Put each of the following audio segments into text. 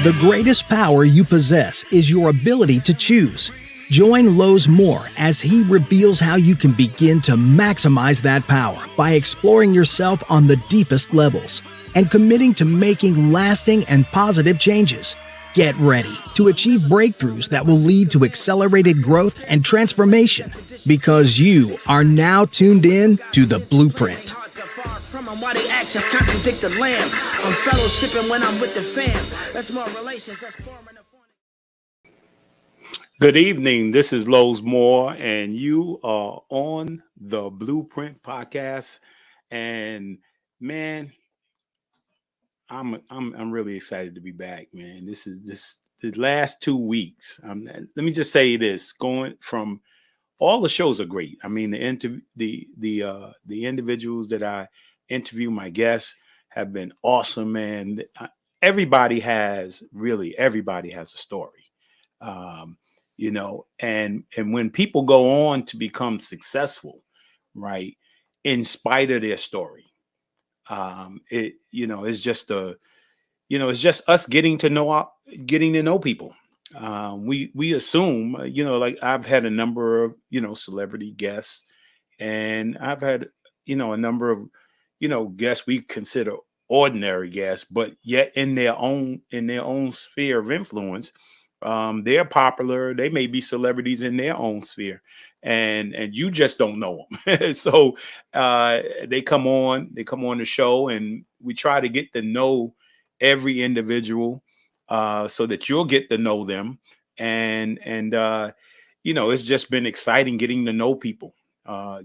The greatest power you possess is your ability to choose. Join Lowe's Moore as he reveals how you can begin to maximize that power by exploring yourself on the deepest levels and committing to making lasting and positive changes. Get ready to achieve breakthroughs that will lead to accelerated growth and transformation, because you are now tuned in to The Blueprint. Why they actions contradict the lamb. I'm fellowshipping when I'm with the fam. That's more relations. That's forming a Good evening. This is Lowe's Moore, and you are on the Blueprint podcast. And man, I'm really excited to be back, man. This the last 2 weeks. Let me just say this: going from all the shows are great. I mean, the individuals that I interview, my guests, have been awesome, man. Everybody has a story, and when people go on to become successful, right, in spite of their story, it's just it's just us getting to know people. We assume, like I've had a number of celebrity guests, and I've had a number of guests we consider ordinary guests, but yet in their own sphere of influence, they're popular. They may be celebrities in their own sphere, and you just don't know them. So they come on the show, and we try to get to know every individual, so that you'll get to know them, and it's just been exciting getting to know people,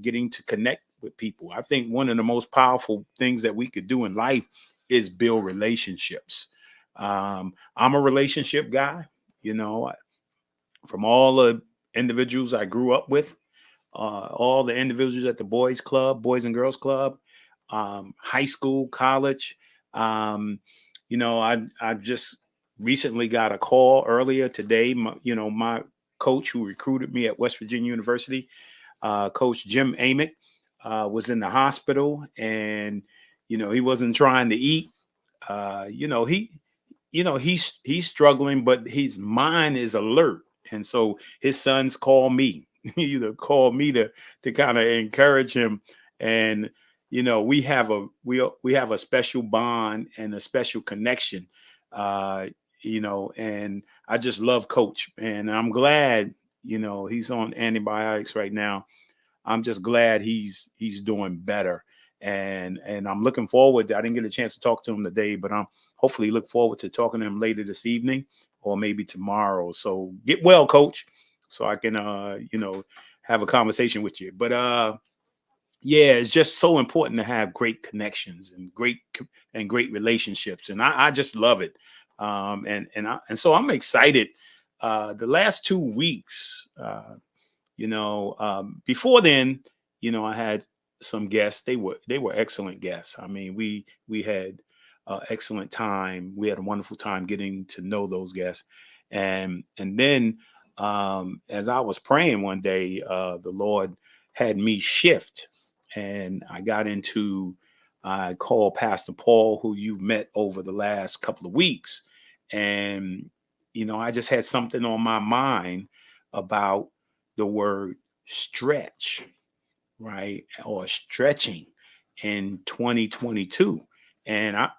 getting to connect with people. I think one of the most powerful things that we could do in life is build relationships. I'm a relationship guy, from all the individuals I grew up with, all the individuals at the Boys and Girls Club, high school, college. I just recently got a call earlier today. My coach who recruited me at West Virginia University, Coach Jim Amick, was in the hospital, and he wasn't trying to eat. He's struggling, but his mind is alert, and so his sons call me. Either call me to kind of encourage him, and we have a special bond and a special connection. And I just love Coach, and I'm glad he's on antibiotics right now. I'm just glad he's doing better, and I'm looking forward. I didn't get a chance to talk to him today, but I'm hopefully look forward to talking to him later this evening or maybe tomorrow. So get well, Coach, so I can have a conversation with you. But yeah, it's just so important to have great connections and great relationships, and I just love it. And so I'm excited. The last 2 weeks. Before then, I had some guests. They were excellent guests. I mean, we had excellent time. We had a wonderful time getting to know those guests. And then as I was praying one day, the Lord had me shift, and I called Pastor Paul, who you've met over the last couple of weeks. And, I just had something on my mind about the word stretch, right? Or stretching in 2022. And I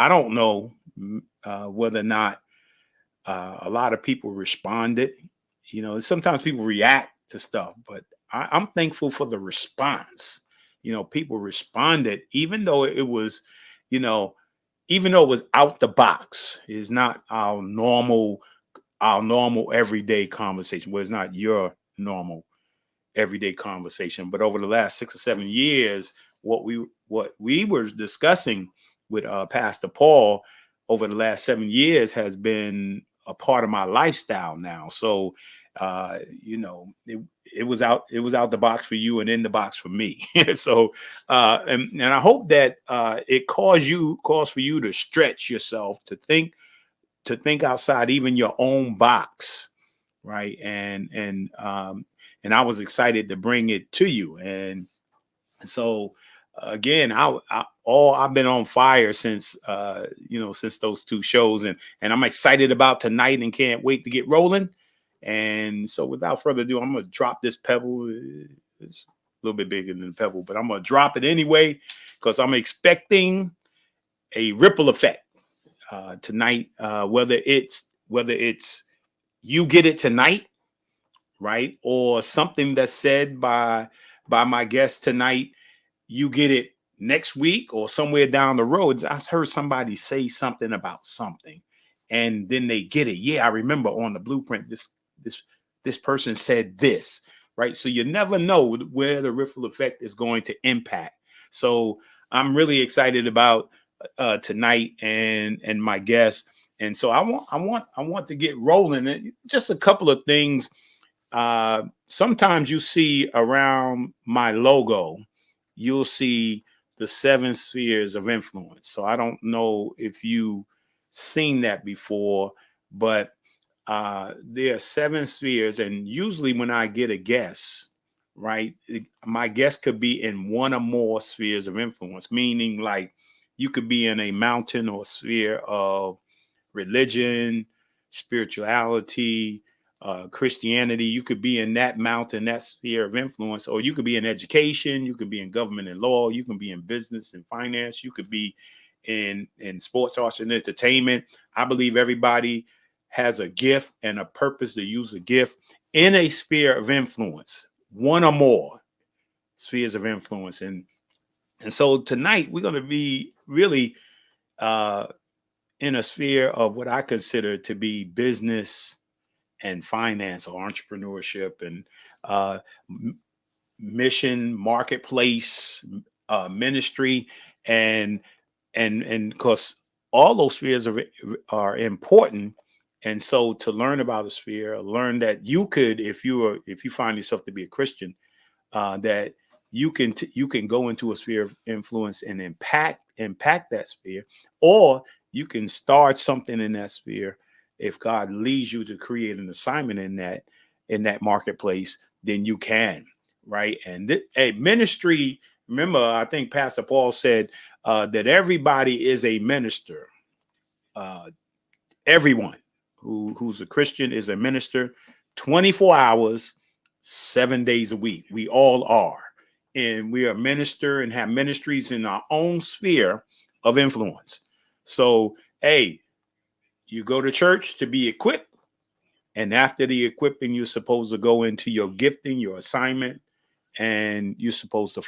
don't know whether or not a lot of people responded. Sometimes people react to stuff, but I'm thankful for the response. People responded, even though it was, out the box. It's not our normal everyday conversation. Well, it's not your normal everyday conversation, but over the last 6 or 7 years, what we were discussing with Pastor Paul over the last 7 years has been a part of my lifestyle now. So it was out the box for you and in the box for me. So and I hope that it calls for you to stretch yourself, to think outside even your own box, right? And I was excited to bring it to you. And so again, I've been on fire since since those two shows, and I'm excited about tonight and can't wait to get rolling. And so, without further ado, I'm gonna drop this pebble. It's a little bit bigger than the pebble, but I'm gonna drop it anyway because I'm expecting a ripple effect tonight. Whether it's you get it tonight, right, or something that's said by my guest tonight, you get it next week or somewhere down the road. I heard somebody say something about something, and then they get it. Yeah, I remember on the blueprint this person said this, right? So you never know where the ripple effect is going to impact. So I'm really excited about tonight and my guest. And so I want to get rolling. And just a couple of things. Sometimes you see around my logo, you'll see the seven spheres of influence. So I don't know if you seen that before, but there are seven spheres, and usually when I get a guest, right, my guest could be in one or more spheres of influence, meaning like you could be in a mountain or sphere of religion, spirituality, Christianity. You could be in that mountain, that sphere of influence, or you could be in education, you could be in government and law, you can be in business and finance, you could be in sports, arts, and entertainment. I believe everybody has a gift and a purpose to use a gift in a sphere of influence, one or more spheres of influence. And so tonight we're going to be really uh, in a sphere of what I consider to be business and finance or entrepreneurship and uh, mission, marketplace, ministry, and and because all those spheres are important. And so to learn about a sphere, learn that you could, if you find yourself to be a Christian, that you can go into a sphere of influence and impact that sphere, or you can start something in that sphere. If God leads you to create an assignment in that marketplace, then you can, right? And a ministry. Remember, I think Pastor Paul said that everybody is a minister. Uh, Everyone who's a Christian is a minister 24 hours, 7 days a week. We all are. And we are minister and have ministries in our own sphere of influence. So, hey, you go to church to be equipped. And after the equipping, you're supposed to go into your gifting, your assignment, and you're supposed to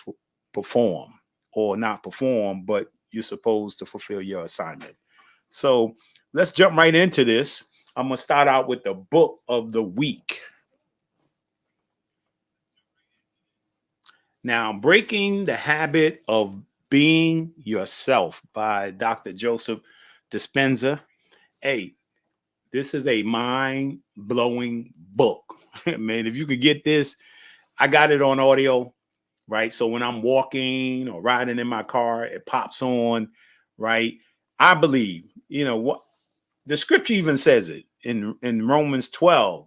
perform or not perform, but you're supposed to fulfill your assignment. So let's jump right into this. I'm going to start out with the book of the week. Now, Breaking the Habit of Being Yourself by Dr. Joseph Dispenza. Hey, this is a mind blowing book. Man, if you could get this, I got it on audio, right? So when I'm walking or riding in my car, it pops on, right? I believe, what the scripture even says it in Romans 12.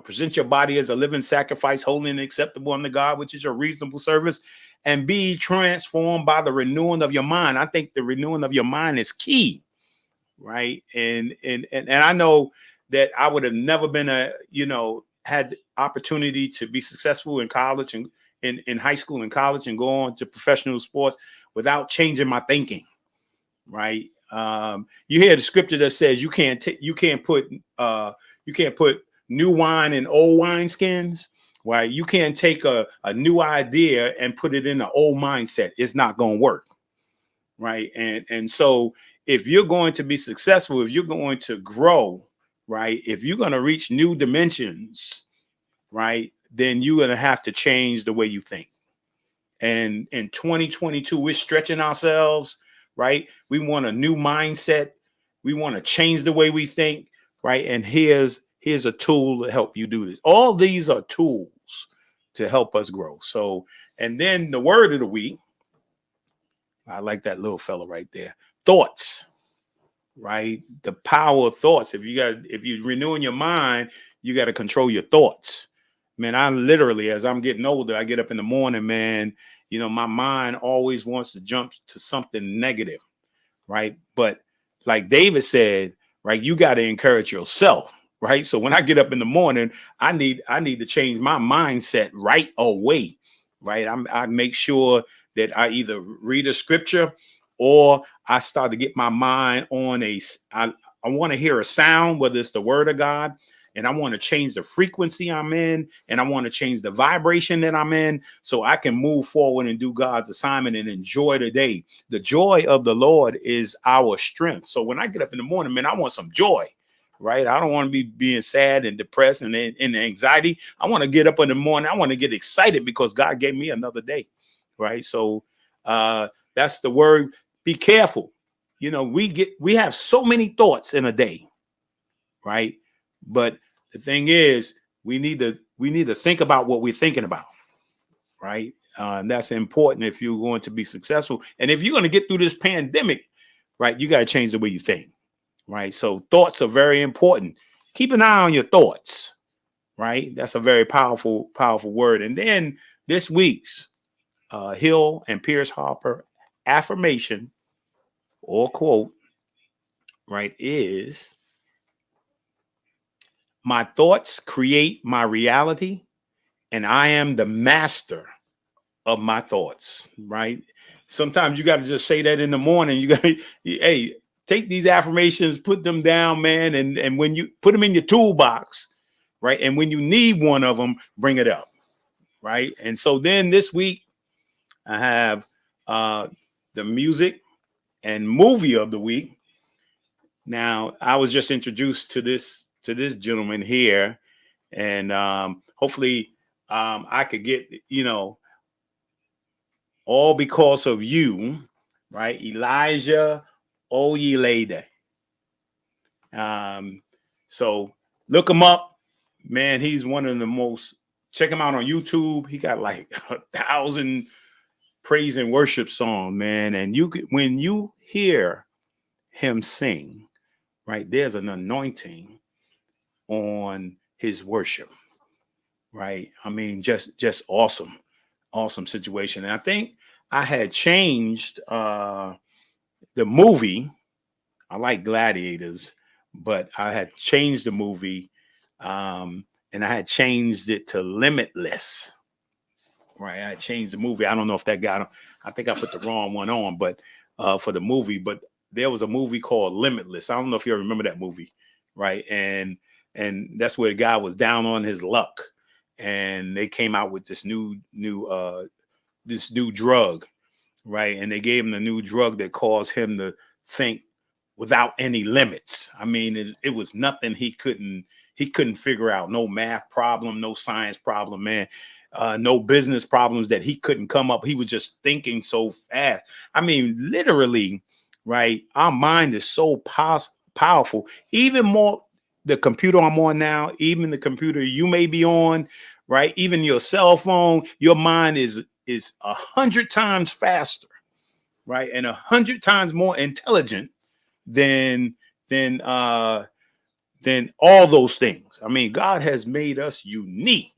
Present your body as a living sacrifice, holy and acceptable unto God, which is your reasonable service, and be transformed by the renewing of your mind. I think the renewing of your mind is key, right? And I know that I would have never been had opportunity to be successful in college and in high school and college and go on to professional sports without changing my thinking, right? You hear the scripture that says you can't put new wine in old wine skins, right? You can't take a new idea and put it in an old mindset. It's not going to work, right? And so if you're going to be successful, if you're going to grow, right, if you're going to reach new dimensions, right, then you're going to have to change the way you think. And in 2022, we're stretching ourselves, right? We want a new mindset. We want to change the way we think, right? And here's a tool to help you do this. All these are tools to help us grow. So, and then the word of the week, I like that little fella right there. Thoughts, right? The power of thoughts. If you're renewing your mind, you got to control your thoughts. Man, I literally, as I'm getting older, I get up in the morning, man, my mind always wants to jump to something negative, right? But like David said, right, you got to encourage yourself, right? So when I get up in the morning, I need to change my mindset right away, right? I make sure that I either read a scripture or I start to get my mind on I want to hear a sound, whether it's the word of God, and I want to change the frequency I'm in, and I want to change the vibration that I'm in so I can move forward and do God's assignment and enjoy the day. The joy of the Lord is our strength. So when I get up in the morning, man, I want some joy, right? I don't want to be being sad and depressed and in anxiety. I want to get up in the morning. I want to get excited because God gave me another day, right? So that's the word. Be careful. We have so many thoughts in a day, right? But the thing is, we need to think about what we're thinking about, right? And that's important if you're going to be successful. And if you're going to get through this pandemic, right, you got to change the way you think, right? So thoughts are very important. Keep an eye on your thoughts, right? That's a very powerful, powerful word. And then this week's Hill and Pierce Harper affirmation or quote, right, is my thoughts create my reality, and I am the master of my thoughts, right? Sometimes you got to just say that in the morning. You got to, hey, take these affirmations, put them down, man. And when you put them in your toolbox, right? And when you need one of them, bring it up, right? And so then this week, I have the music and movie of the week. Now, I was just introduced to this gentleman here, and hopefully I could get, all because of you, right? Elijah Oyelade. So look him up, man. He's one of the most. Check him out on YouTube. He got like 1,000 praise and worship songs, man. And when you hear him sing, right, there's an anointing on his worship, right? I mean, just awesome situation. And I think I had changed the movie. I like Gladiators, but I had changed the movie, and I had changed it to Limitless. Right, I changed the movie. I don't know if that got. I think I put the wrong one on, but for the movie. But there was a movie called Limitless. I don't know if you remember that movie, right? And that's where the guy was down on his luck, and they came out with this new drug, right? And they gave him the new drug that caused him to think without any limits. I mean, it was nothing he couldn't figure out. No math problem, no science problem, man. No business problems that he couldn't come up. He was just thinking so fast. I mean, literally, right? Our mind is so powerful. Even more, the computer I'm on now, even the computer you may be on, right? Even your cell phone, your mind is 100 times faster, right? And 100 times more intelligent than all those things. I mean, God has made us unique.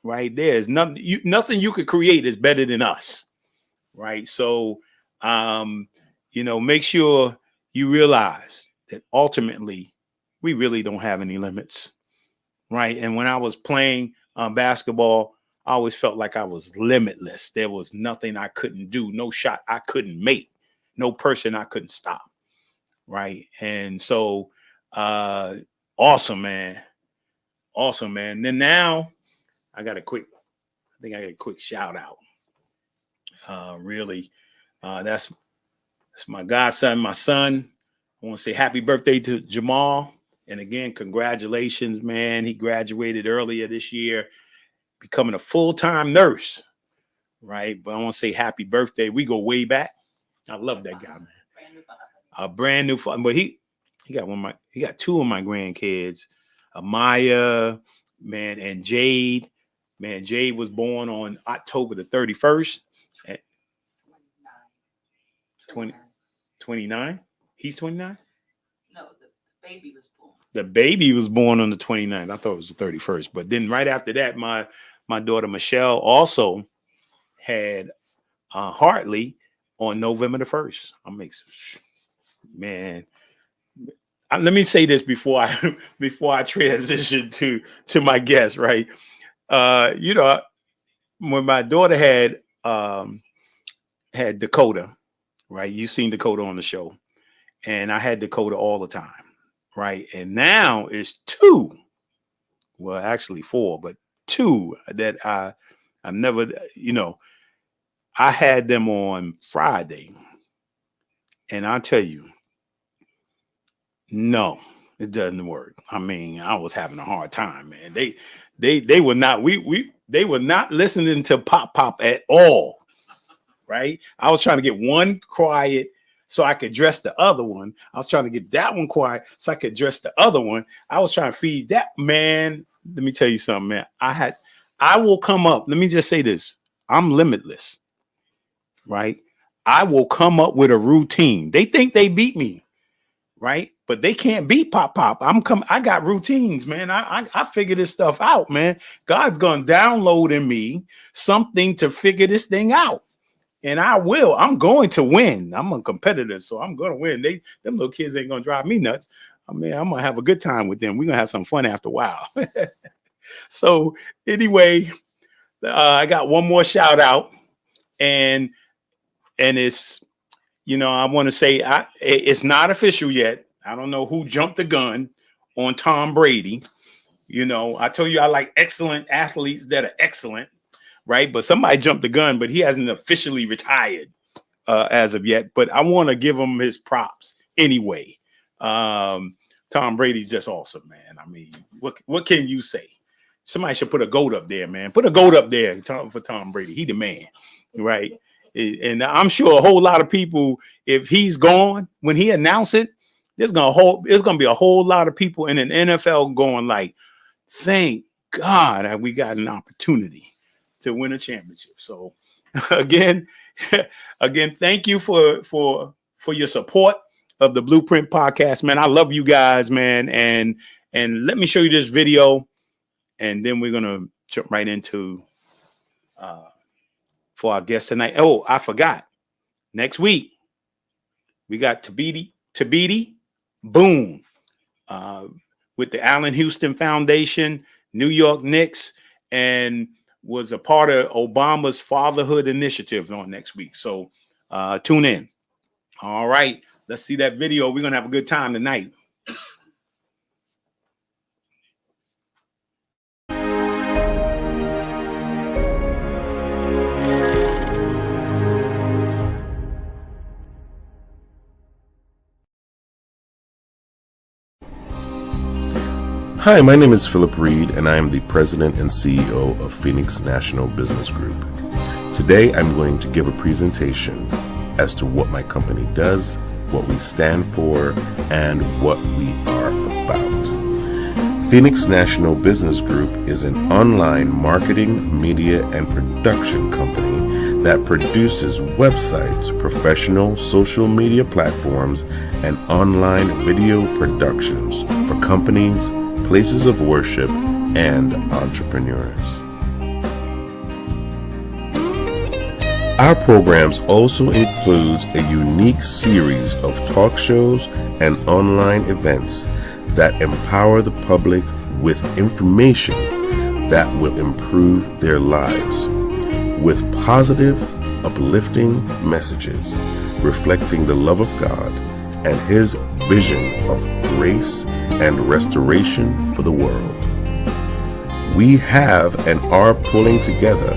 Right, there's nothing you could create is better than us, right? So make sure you realize that ultimately we really don't have any limits, right? And when I was playing basketball, I always felt like I was limitless. There was nothing I couldn't do, no shot I couldn't make, no person I couldn't stop, right? And so awesome, man. Then now I got a quick shout out. Really, that's my godson, my son. I want to say happy birthday to Jamal. And again, congratulations, man. He graduated earlier this year, becoming a full-time nurse, right? But I want to say happy birthday. We go way back. I love that guy, man. A brand new fun. But he got two of my grandkids, Amaya, man, and Jade. Man, Jade was born on October the 31st. 29? He's 29? No, the baby was born. The baby was born on the 29th. I thought it was the 31st. But then right after that, my daughter Michelle also had Hartley on November the 1st. Man. Let me say this before I before I transition to my guest, right? You know, when my daughter had Dakota, right? You seen Dakota on the show, and I had Dakota all the time, right? And now it's two, well, actually four, but two that I've never, I had them on Friday, and I tell you, no, it doesn't work. I mean, I was having a hard time, man. They were not they were not listening to Pop Pop at all. Right? I was trying to get one quiet so I could dress the other one. I was trying to get that one quiet so I could dress the other one. I was trying to feed that man. Let me tell you something, man. I will come up. Let me just say this. I'm limitless. Right? I will come up with a routine. They think they beat me. Right? But they can't beat Pop Pop. I got routines, man. I figure this stuff out, man. God's gonna download in me something to figure this thing out. And I will. I'm going to win. I'm a competitor, so I'm going to win. Them little kids ain't gonna drive me nuts. I mean, I'm gonna have a good time with them. We're gonna have some fun after a while. So anyway, I got one more shout out, and it's, I want to say it's not official yet. I don't know who jumped the gun on Tom Brady. I told you I like excellent athletes that are excellent, right? But somebody jumped the gun, but he hasn't officially retired as of yet. But I want to give him his props anyway. Tom Brady's just awesome, man. I mean, what can you say? Somebody should put a goat up there, man. Put a goat up there for Tom Brady. He the man, right? And I'm sure a whole lot of people, if he's gone when he announced it, there's gonna be a whole lot of people in an NFL going like, thank God that we got an opportunity to win a championship. So again, thank you for your support of the Blueprint Podcast, man. I love you guys, man. And let me show you this video, and then we're gonna jump right into for our guest tonight. Oh, I forgot. Next week we got Tabiti Boone with the Allen Houston Foundation, New York Knicks, and was a part of Obama's fatherhood initiative on next week. So tune in. All right, let's see that video. We're gonna have a good time tonight. Hi, my name is Philip Reid, and I am the President and CEO of Phoenix National Business Group. Today, I'm going to give a presentation as to what my company does, what we stand for, and what we are about. Phoenix National Business Group is an online marketing, media, and production company that produces websites, professional social media platforms, and online video productions for companies, places of worship, and entrepreneurs. Our programs also includes a unique series of talk shows and online events that empower the public with information that will improve their lives, with positive, uplifting messages reflecting the love of God and His vision of grace and restoration for the world. We have and are pulling together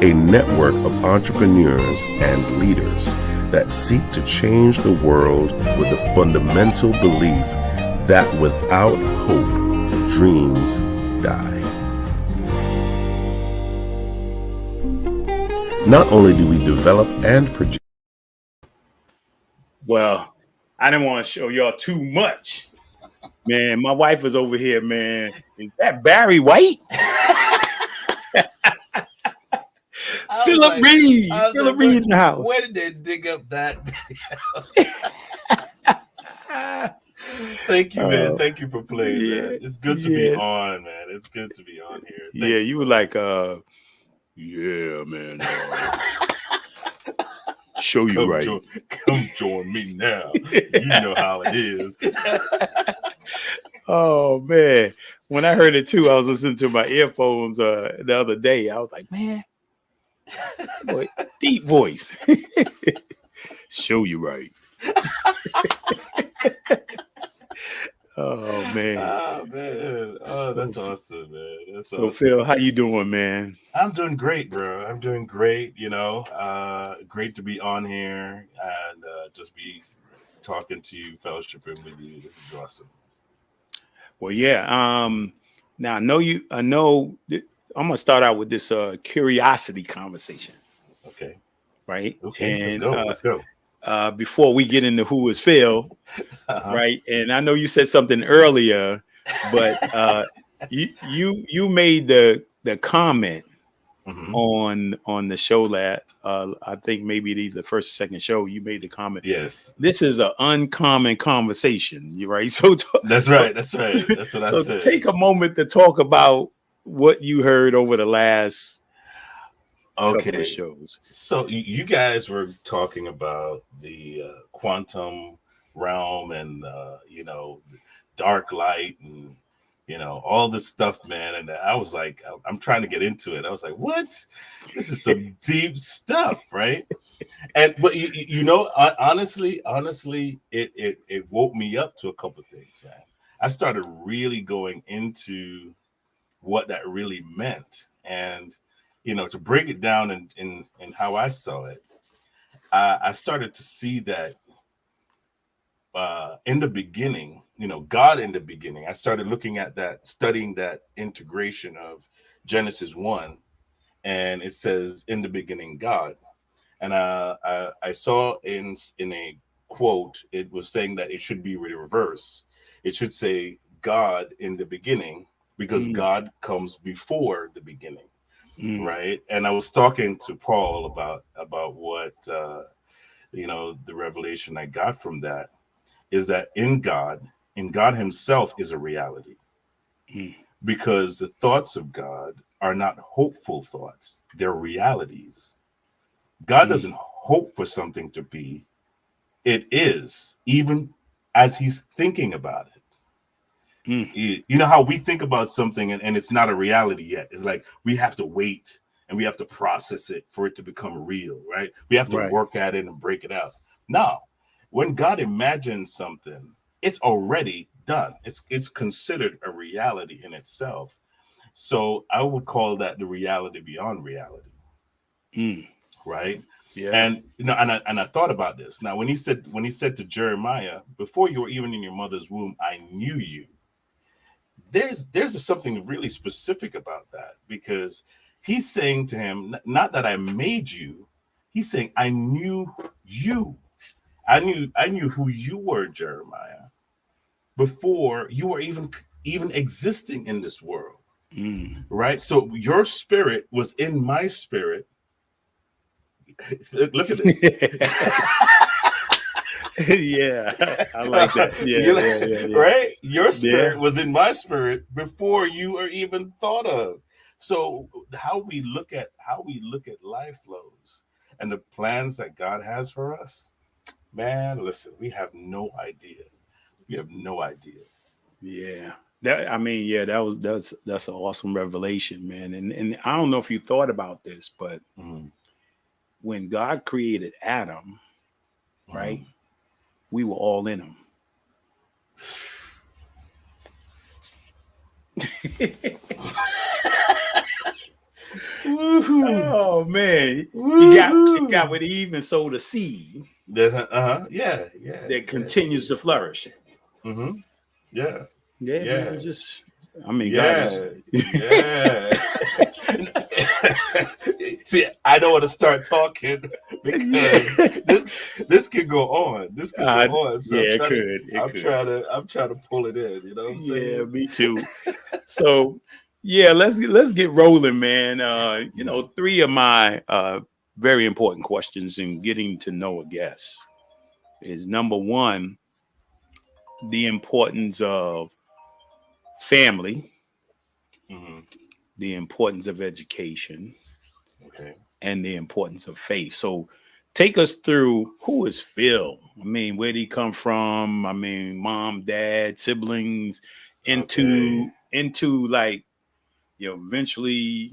a network of entrepreneurs and leaders that seek to change the world with the fundamental belief that without hope, dreams die. Not only do we develop and produce. Well, I didn't want to show y'all too much. Man, my wife is over here, man. Is that Barry White? Philip Reid. Philip Reid in the house. Where did they dig up that? Thank you, man. Thank you for playing, man. It's good to be on, man. It's good to be on here. You were like, yeah, man. Show you right. Come join me now. You know how it is. Oh man, when I heard it too, I was listening to my earphones the other day. I was like, man, boy, deep voice. Show you right. Oh man. Oh man. Oh, that's awesome, man. That's So awesome. Phil, how you doing, man? I'm doing great, bro. I'm doing great. Great to be on here and just be talking to you, fellowshipping with you. This is awesome. Well, yeah. Now I know I'm gonna start out with this curiosity conversation, Okay. right? Okay. And Let's go. before we get into who is Phil, right? And I know you said something earlier, but you made the comment on the show that I think maybe the first or second show you made the comment. Yes. This is an uncommon conversation, you right? So That's right. That's right. That's what I said. So take a moment to talk about what you heard over the last couple of shows. So you guys were talking about the quantum realm and dark light and all this stuff, man. And I was like, I'm trying to get into it. I was like, what? This is some deep stuff, right? But honestly, it woke me up to a couple of things, man. I started really going into what that really meant, and to break it down in how I saw it, I started to see that in the beginning, God in the beginning. I started looking at that, studying that integration of Genesis 1, and it says, "In the beginning, God." And I saw in a quote, it was saying that it should be reversed. It should say God in the beginning, because God comes before the beginning, right? And I was talking to Paul about what the revelation I got from that is that in God Himself is a reality, because the thoughts of God are not hopeful thoughts; they're realities. God doesn't hope for something to be; it is, even as He's thinking about it. You know how we think about something and it's not a reality yet. It's like we have to wait and we have to process it for it to become real, right? We have to work at it and break it out. Now, when God imagines something, it's already done. It's considered a reality in itself. So I would call that the reality beyond reality, right? Yeah. And and I thought about this. Now, when he said to Jeremiah, "Before you were even in your mother's womb, I knew you." There's something really specific about that, because he's saying to him, not that I made you. He's saying, I knew you. I knew who you were, Jeremiah, before you were even existing in this world. Right? So your spirit was in my spirit. Look at this. Yeah, I like that. Yeah. Right? Your spirit was in my spirit before you were even thought of. So how we look at life flows and the plans that God has for us, man, listen, we have no idea. We have no idea. Yeah. That's an awesome revelation, man. And I don't know if you thought about this, but when God created Adam, right? We were all in him. Oh man, you got with Eve and sowed a seed. That continues to flourish. Yeah. It's just, God. See, I don't want to start talking because this could go on. This could go on. So I'm trying to pull it in. You know what I'm saying? Yeah, me too. So yeah, let's get rolling, man. Three of my very important questions in getting to know a guest is, number one, the importance of family, the importance of education, and the importance of faith. So take us through who is Phil. I mean, where did he come from? I mean, mom, dad, siblings, Okay. into like, eventually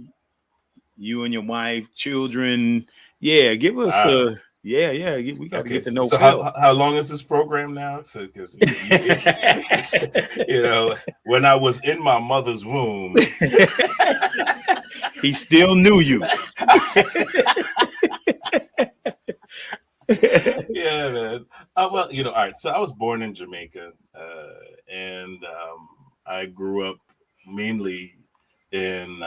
you and your wife, children. Yeah, give us Wow. a yeah. We got to Okay. get to know So Phil. how long is this program now? So because when I was in my mother's womb, He still knew you. yeah, man. Well, all right. So I was born in Jamaica, and I grew up mainly in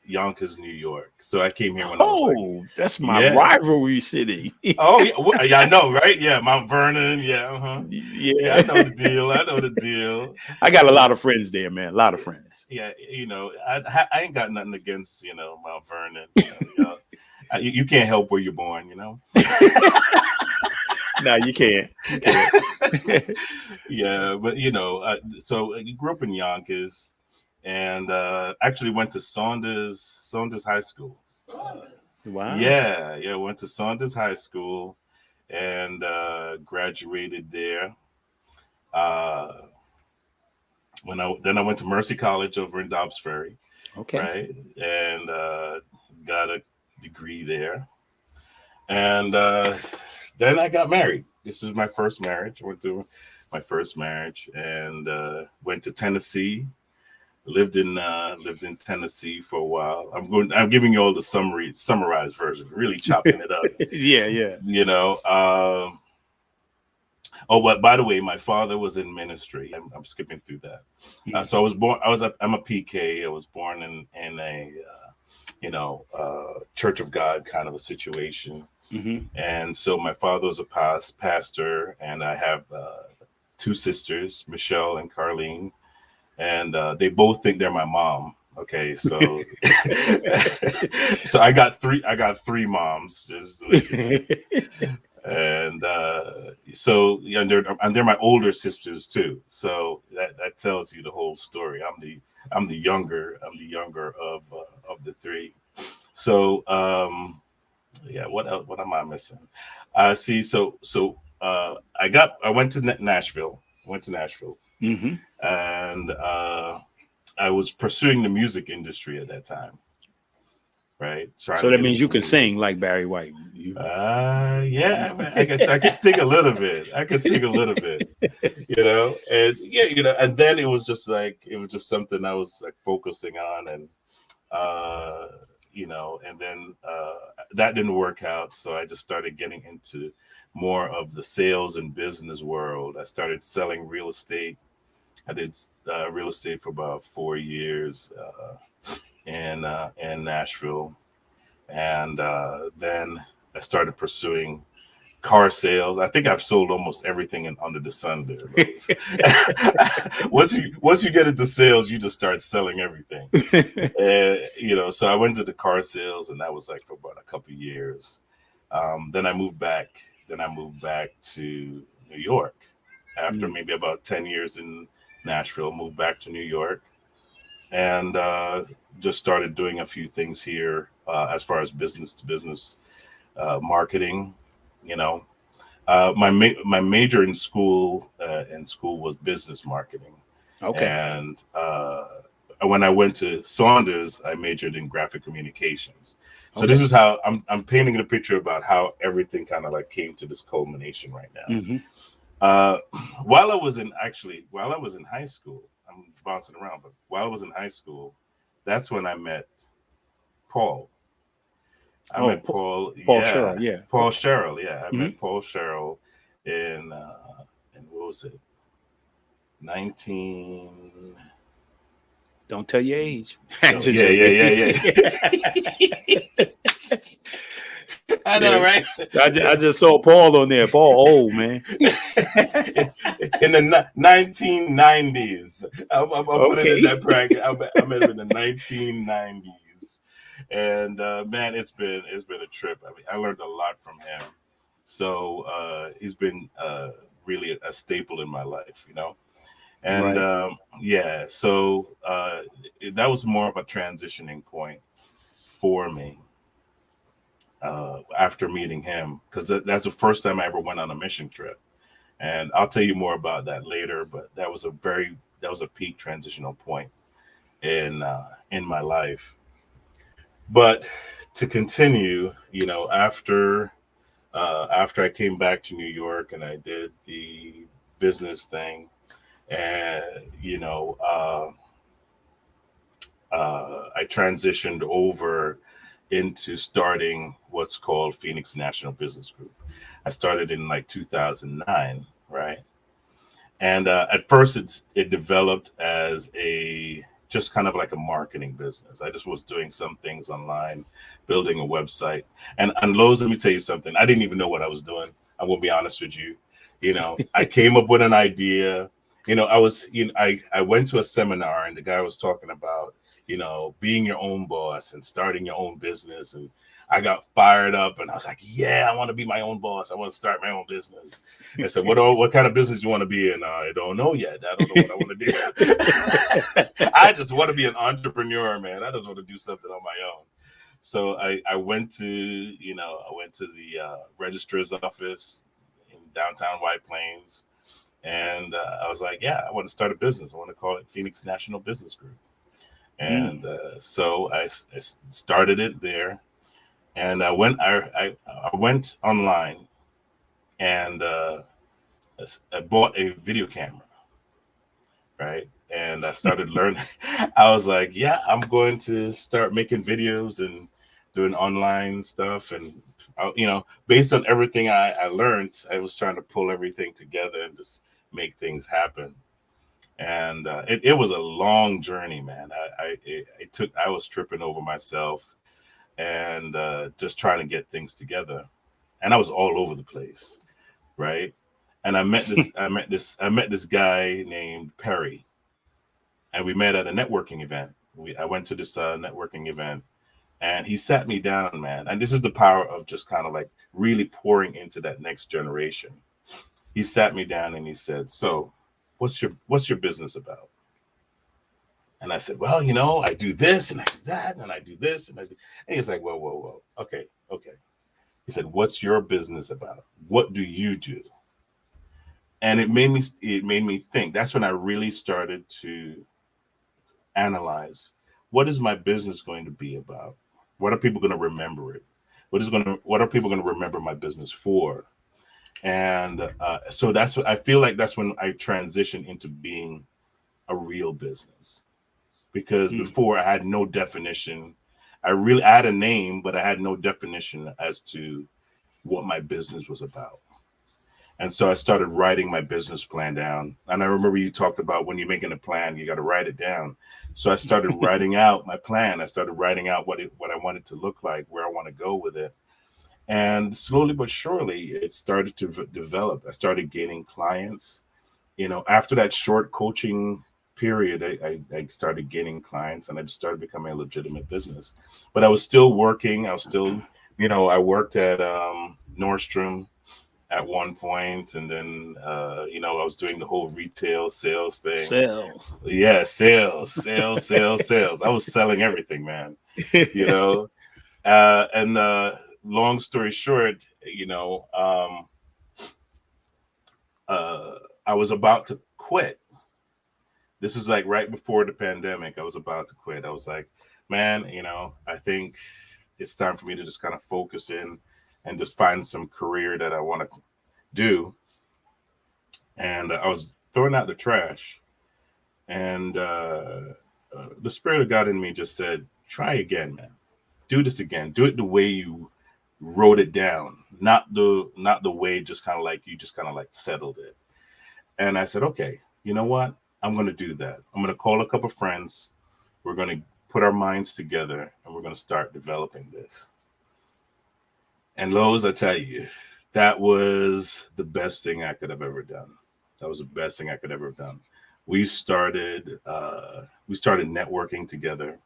Yonkers, New York. So I came here when I was like, Oh, that's my yeah. rivalry city. Oh yeah, yeah, I know, right? Yeah, Mount Vernon. Yeah, yeah, I Yeah. know the deal. I know the deal. I got a lot of friends there, man. A lot of friends. Yeah, I ain't got nothing against Mount Vernon. You can't help where you're born. No, you can't. You can't. Yeah, but so you grew up in Yonkers, and actually went to Saunders High School. Wow. Yeah, went to Saunders High School, and graduated there. Uh, then I went to Mercy College over in Dobbs Ferry, Okay. right, and got a degree there, and then I got married. This was my first marriage. I went through my first marriage and went to Tennessee. Lived in Tennessee for a while. I'm giving you all the summarized version, really chopping it up. Yeah. Oh, but by the way, my father was in ministry. I'm skipping through that. So I was born. I'm a PK. I was born in a Church of God kind of a situation. Mm-hmm. And so my father was a pastor, and I have two sisters, Michelle and Carlene, and they both think they're my mom. Okay, so so I got three moms, just to let you know. And so they're my older sisters too. So that tells you the whole story. I'm the younger of the three. So yeah, what else? What am I missing? See, I went to Nashville. Mm-hmm. And I was pursuing the music industry at that time, right? Trying So to that get means you into can music. sing like Barry White. Yeah, man, I could sing a little bit. And and then it was just something I was like focusing on, and and then that didn't work out. So I just started getting into more of the sales and business world. I started selling real estate. I did real estate for about 4 years in Nashville, and then I started pursuing car sales. I think I've sold almost everything under the sun there. Once you get into sales, you just start selling everything. So I went into car sales, and that was like for about a couple of years. Then I moved back. To New York after maybe about 10 years in Nashville. Moved back to New York, and just started doing a few things here as far as business to business marketing. My major in school was business marketing. Okay. And when I went to Saunders, I majored in graphic communications. So Okay. this is how I'm painting a picture about how everything kind of like came to this culmination right now. Mm-hmm. While I was in high school, I'm bouncing around, but while I was in high school, that's when I met Paul. Paul Sherrill, yeah. Paul Sherrill, yeah. I Mm-hmm. met Paul Sherrill in what was it? 19. Don't tell your age. Yeah. I know, right? I just saw Paul on there. Paul old, man. In the 1990s. I'm putting it in that bracket. I met him in the 1990s. And man, it's been a trip. I mean, I learned a lot from him. So he's been really a staple in my life, And Right. so that was more of a transitioning point for me. after meeting him, because that's the first time I ever went on a mission trip. And I'll tell you more about that later. But that was a peak transitional point in my life. But to continue, after I came back to New York and I did the business thing, and I transitioned over into starting what's called Phoenix National Business Group. I started in like 2009, right? And at first, it developed as a just kind of like a marketing business. I just was doing some things online, building a website. And Lowe's, let me tell you something. I didn't even know what I was doing. I will be honest with you. I came up with an idea. I went to a seminar and the guy was talking about, being your own boss and starting your own business. And I got fired up and I was like, yeah, I want to be my own boss. I want to start my own business. I said, what kind of business do you want to be in? I don't know yet. I don't know what I want to do. I just want to be an entrepreneur, man. I just want to do something on my own. So I went to the registrar's office in downtown White Plains. And I was like, yeah, I want to start a business. I want to call it Phoenix National Business Group. And so I started it there. And I went online and I bought a video camera, right? And I started learning. I was like, yeah, I'm going to start making videos and doing online stuff. And, based on everything I learned, I was trying to pull everything together and just make things happen. And it was a long journey, man. I was tripping over myself and just trying to get things together. And I was all over the place, right? And I met this guy named Perry, and we met at a networking event. I went to this networking event, and he sat me down, man. And this is the power of just kind of like really pouring into that next generation. He sat me down and he said, "So, what's your business about?" And I said, "Well, I do this and I do that and I do this and I do." And he's like, "Whoa, okay." He said, "What's your business about? What do you do?" And it made me think. That's when I really started to analyze, what is my business going to be about? What are people going to remember it? What are people going to remember my business for? And so I feel like that's when I transitioned into being a real business, because before I had no definition. I had a name, but I had no definition as to what my business was about. And so I started writing my business plan down. And I remember you talked about when you're making a plan, you got to write it down. So I started writing out my plan. I started writing out what I wanted to look like, where I want to go with it. And slowly but surely, it started to develop. I started gaining clients. After that short coaching period, I started gaining clients and I started becoming a legitimate business. But I was still working. I was still, I worked at Nordstrom at one point, and then I was doing the whole retail sales thing. Sales. Yeah, sales. I was selling everything, man. And long story short, I was about to quit. This is like right before the pandemic. I was about to quit. I was like, man, I think it's time for me to just kind of focus in and just find some career that I want to do. And I was throwing out the trash, and the Spirit of God in me just said, try again, man. Do this again. Do it the way you wrote it down, not the way just kind of like you just kind of like settled it. And I said, okay, you know what? I'm going to do that. I'm going to call a couple friends. We're going to put our minds together and we're going to start developing this. And Lowe's, I tell you, that was the best thing I could have ever done. That was the best thing I could ever have done. We started networking together,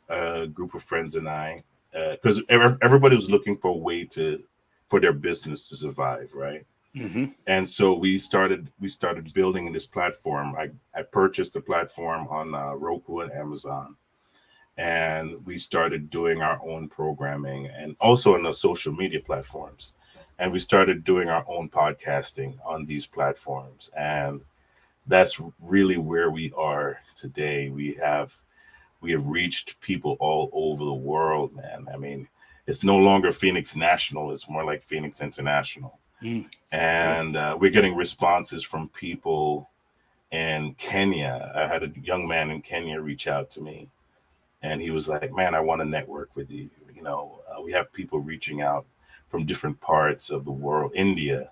a group of friends and I, because everybody was looking for a way for their business to survive, right? Mm-hmm. And so we started building this platform. I purchased a platform on Roku and Amazon, and we started doing our own programming and also on the social media platforms. And we started doing our own podcasting on these platforms. And that's really where we are today. We have reached people all over the world, man. I mean, it's no longer Phoenix National, it's more like Phoenix International. Mm. And we're getting responses from people in Kenya. I had a young man in Kenya reach out to me, and he was like, "Man, I want to network with you." We have people reaching out from different parts of the world, India,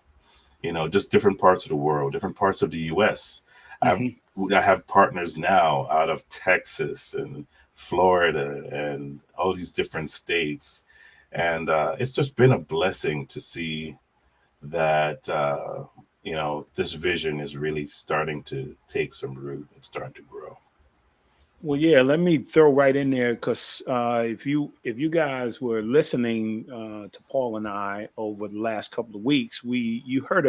just different parts of the world, different parts of the U.S. I have partners now out of Texas and Florida and all these different states, and it's just been a blessing to see that this vision is really starting to take some root and starting to grow. Well, yeah, let me throw right in there because if you guys were listening to Paul and I over the last couple of weeks, you heard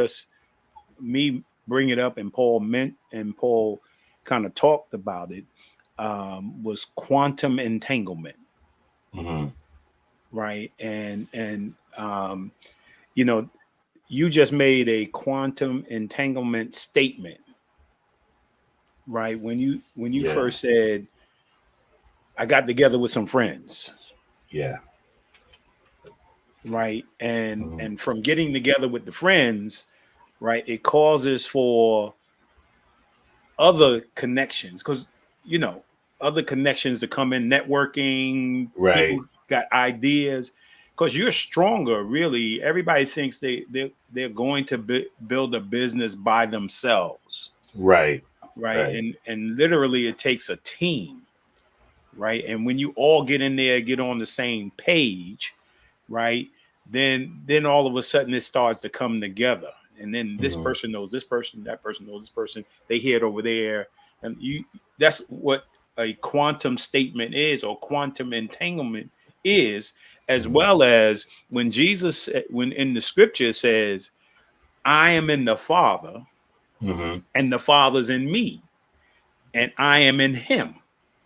me bring it up, and Paul kind of talked about it. Was quantum entanglement, Hmm. right? And you know, you just made a quantum entanglement statement, right? When you Yeah, first said, I got together with some friends, yeah. right? and Hmm. and from getting together with the friends, right, it causes for other connections, because you know other connections to come in, networking, people Right, got ideas, because you're stronger. Really, everybody thinks they're going to build a business by themselves, right, right? right. And literally it takes a team, right? And when you all get in there, get on the same page, right? Then all of a sudden it starts to come together. And then this Hmm. person knows this person, that person knows this person, they hear it over there. And that's what a quantum statement is, or quantum entanglement is, as Hmm. well as when when in the scripture it says, I am in the Father, Hmm. and the Father's in me, and I am in him,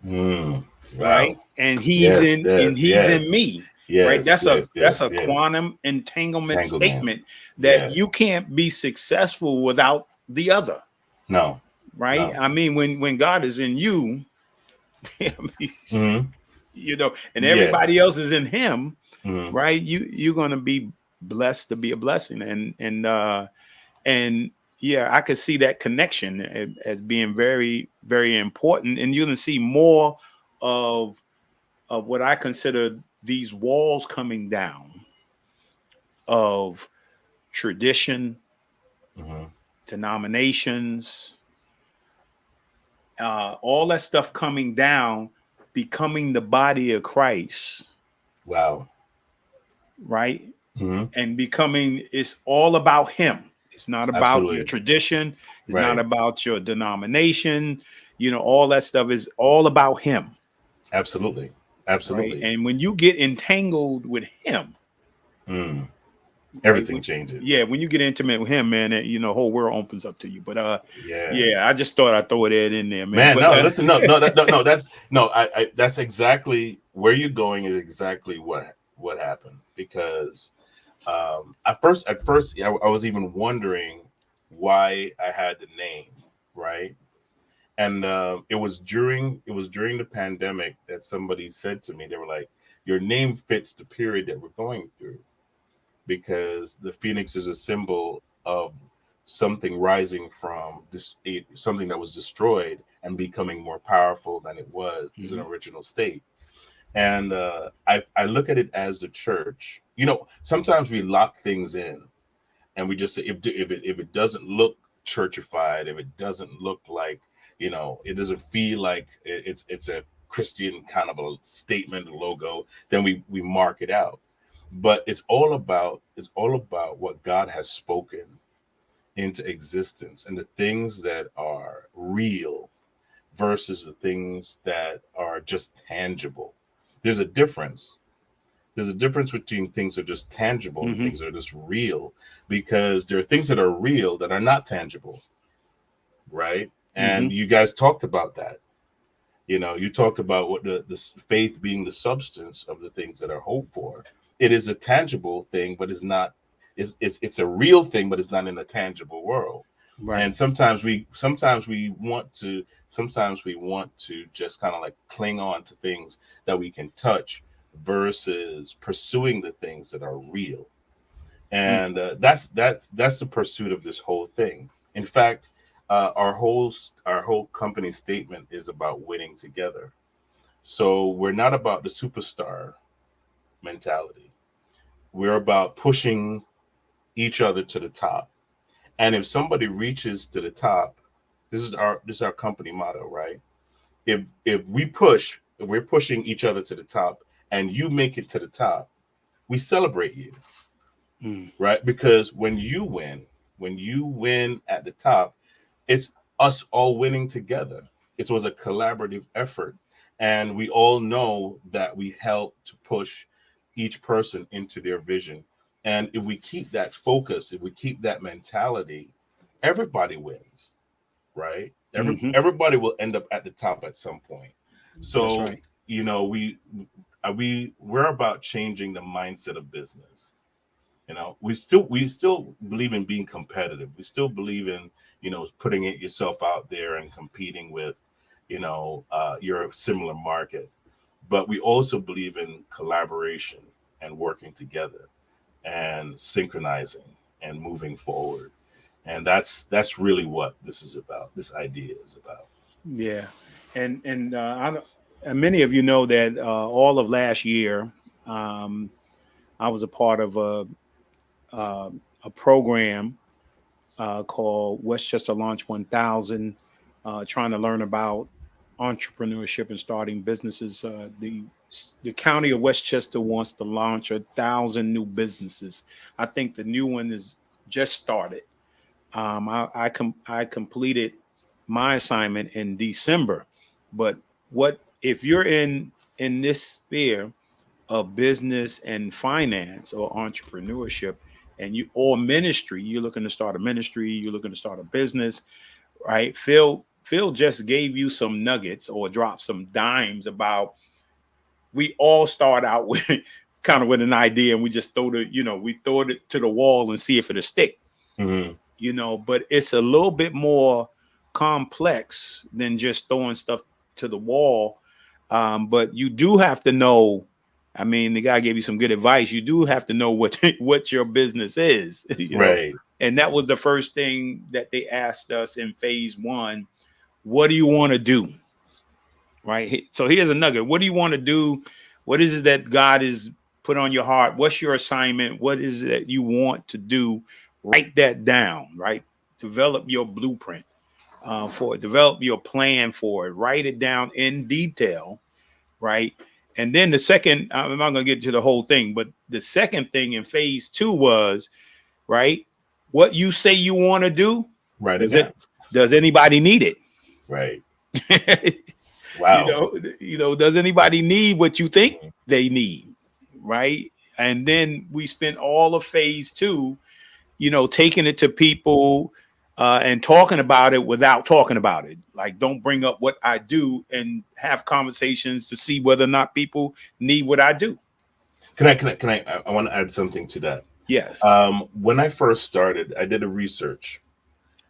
Mm. right? Wow. And he's Yes, in and yes, he's in yes, me, right? yes, yes, That's yes, a yes. quantum entanglement Entanglement. statement, that Yeah. you can't be successful without the other, No, right? no. I mean, when God is in you, I mean, Hmm. and Yeah. everybody else is in him, Hmm. right? You're gonna be blessed to be a blessing. And yeah, I could see that connection as being very, very important. And you're gonna see more of what I consider these walls coming down of tradition, Hmm. denominations, all that stuff coming down, becoming the body of Christ, Wow. right? Hmm. And becoming, it's all about Him. It's not about your Absolutely. tradition. It's not Right. about your denomination. All that stuff is all about Him, Absolutely. right? Absolutely. And when you get entangled with Him, Mm. right? Everything changes. Yeah, when you get intimate with him, man, the whole world opens up to you. But Yeah. yeah, I just thought I'd throw that in there, man. Man, But no, listen, no, that's no, that's exactly where you're going is exactly what happened because at first, I was even wondering why I had the name, right? And it was during the pandemic that somebody said to me, they were like, "Your name fits the period that we're going through because the phoenix is a symbol of something rising from something that was destroyed and becoming more powerful than it was in Mhm. original state." And I look at it as the church. Sometimes we lock things in, and we just say if it doesn't look churchified, if it doesn't look like it doesn't feel like it's a Christian kind of a statement logo, then we mark it out. But it's all about what God has spoken into existence and the things that are real versus the things that are just tangible. There's a difference. There's a difference between things that are just tangible and Mhm. things that are just real, because there are things that are real that are not tangible, right? And Mhm. you guys talked about that. You know, you talked about what the faith being the substance of the things that are hoped for. It is a tangible thing, but it's not. It's a real thing, but it's not in a tangible world. Right. And sometimes we want to just kind of like cling on to things that we can touch versus pursuing the things that are real. Mm. And that's the pursuit of this whole thing. In fact, our whole company statement is about winning together. So we're not about the superstar mentality. We're about pushing each other to the top. And if somebody reaches to the top, this is our company motto, right? If we're pushing each other to the top, and you make it to the top, we celebrate you, Mm. right? Because when you win at the top, it's us all winning together. It was a collaborative effort, and we all know that we help to push each person into their vision. And if we keep that focus, if we keep that mentality, everybody wins, right? Hmm. Everybody will end up at the top at some point. That's So, right. you know, we're about changing the mindset of business. You know, we still believe in being competitive. We still believe in, putting it yourself out there and competing with, your similar market. But we also believe in collaboration and working together and synchronizing and moving forward. And that's really what this is about. This idea is about. Yeah. And many of you know that all of last year, um, I was a part of uh, a program called Westchester Launch 1000, trying to learn about entrepreneurship and starting businesses. The county of Westchester wants to launch 1,000 new businesses. I think the new one is just started. I completed my assignment in December, but what if you're in this sphere of business and finance or entrepreneurship, and you or ministry, you're looking to start a ministry, you're looking to start a business, right? Phil just gave you some nuggets or dropped some dimes about we all start out with kind of with an idea, and we just we throw it to the wall and see if it'll stick, Hmm. but it's a little bit more complex than just throwing stuff to the wall. But you do have to know. I mean, the guy gave you some good advice. You do have to know what what your business is, Right. and that was the first thing that they asked us in phase one. What do you want to do? Right. So here's a nugget. What do you want to do? What is it that God is put on your heart? What's your assignment? What is it that you want to do? Write that down, right? Develop your blueprint for it. Develop your plan for it. Write it down in detail, right? And then the second, I'm not going to get to the whole thing, but the second thing in phase two was, right, what you say you want to do, Write it does down. it, does anybody need Right. it? you Wow. know, does anybody need what you think Mhm. they need, right? And then we spent all of phase two, taking it to people and talking about it without talking about it. Like, don't bring up what I do and have conversations to see whether or not people need what I do. Can I want to add something to that. Yes. When I first started, I did a research,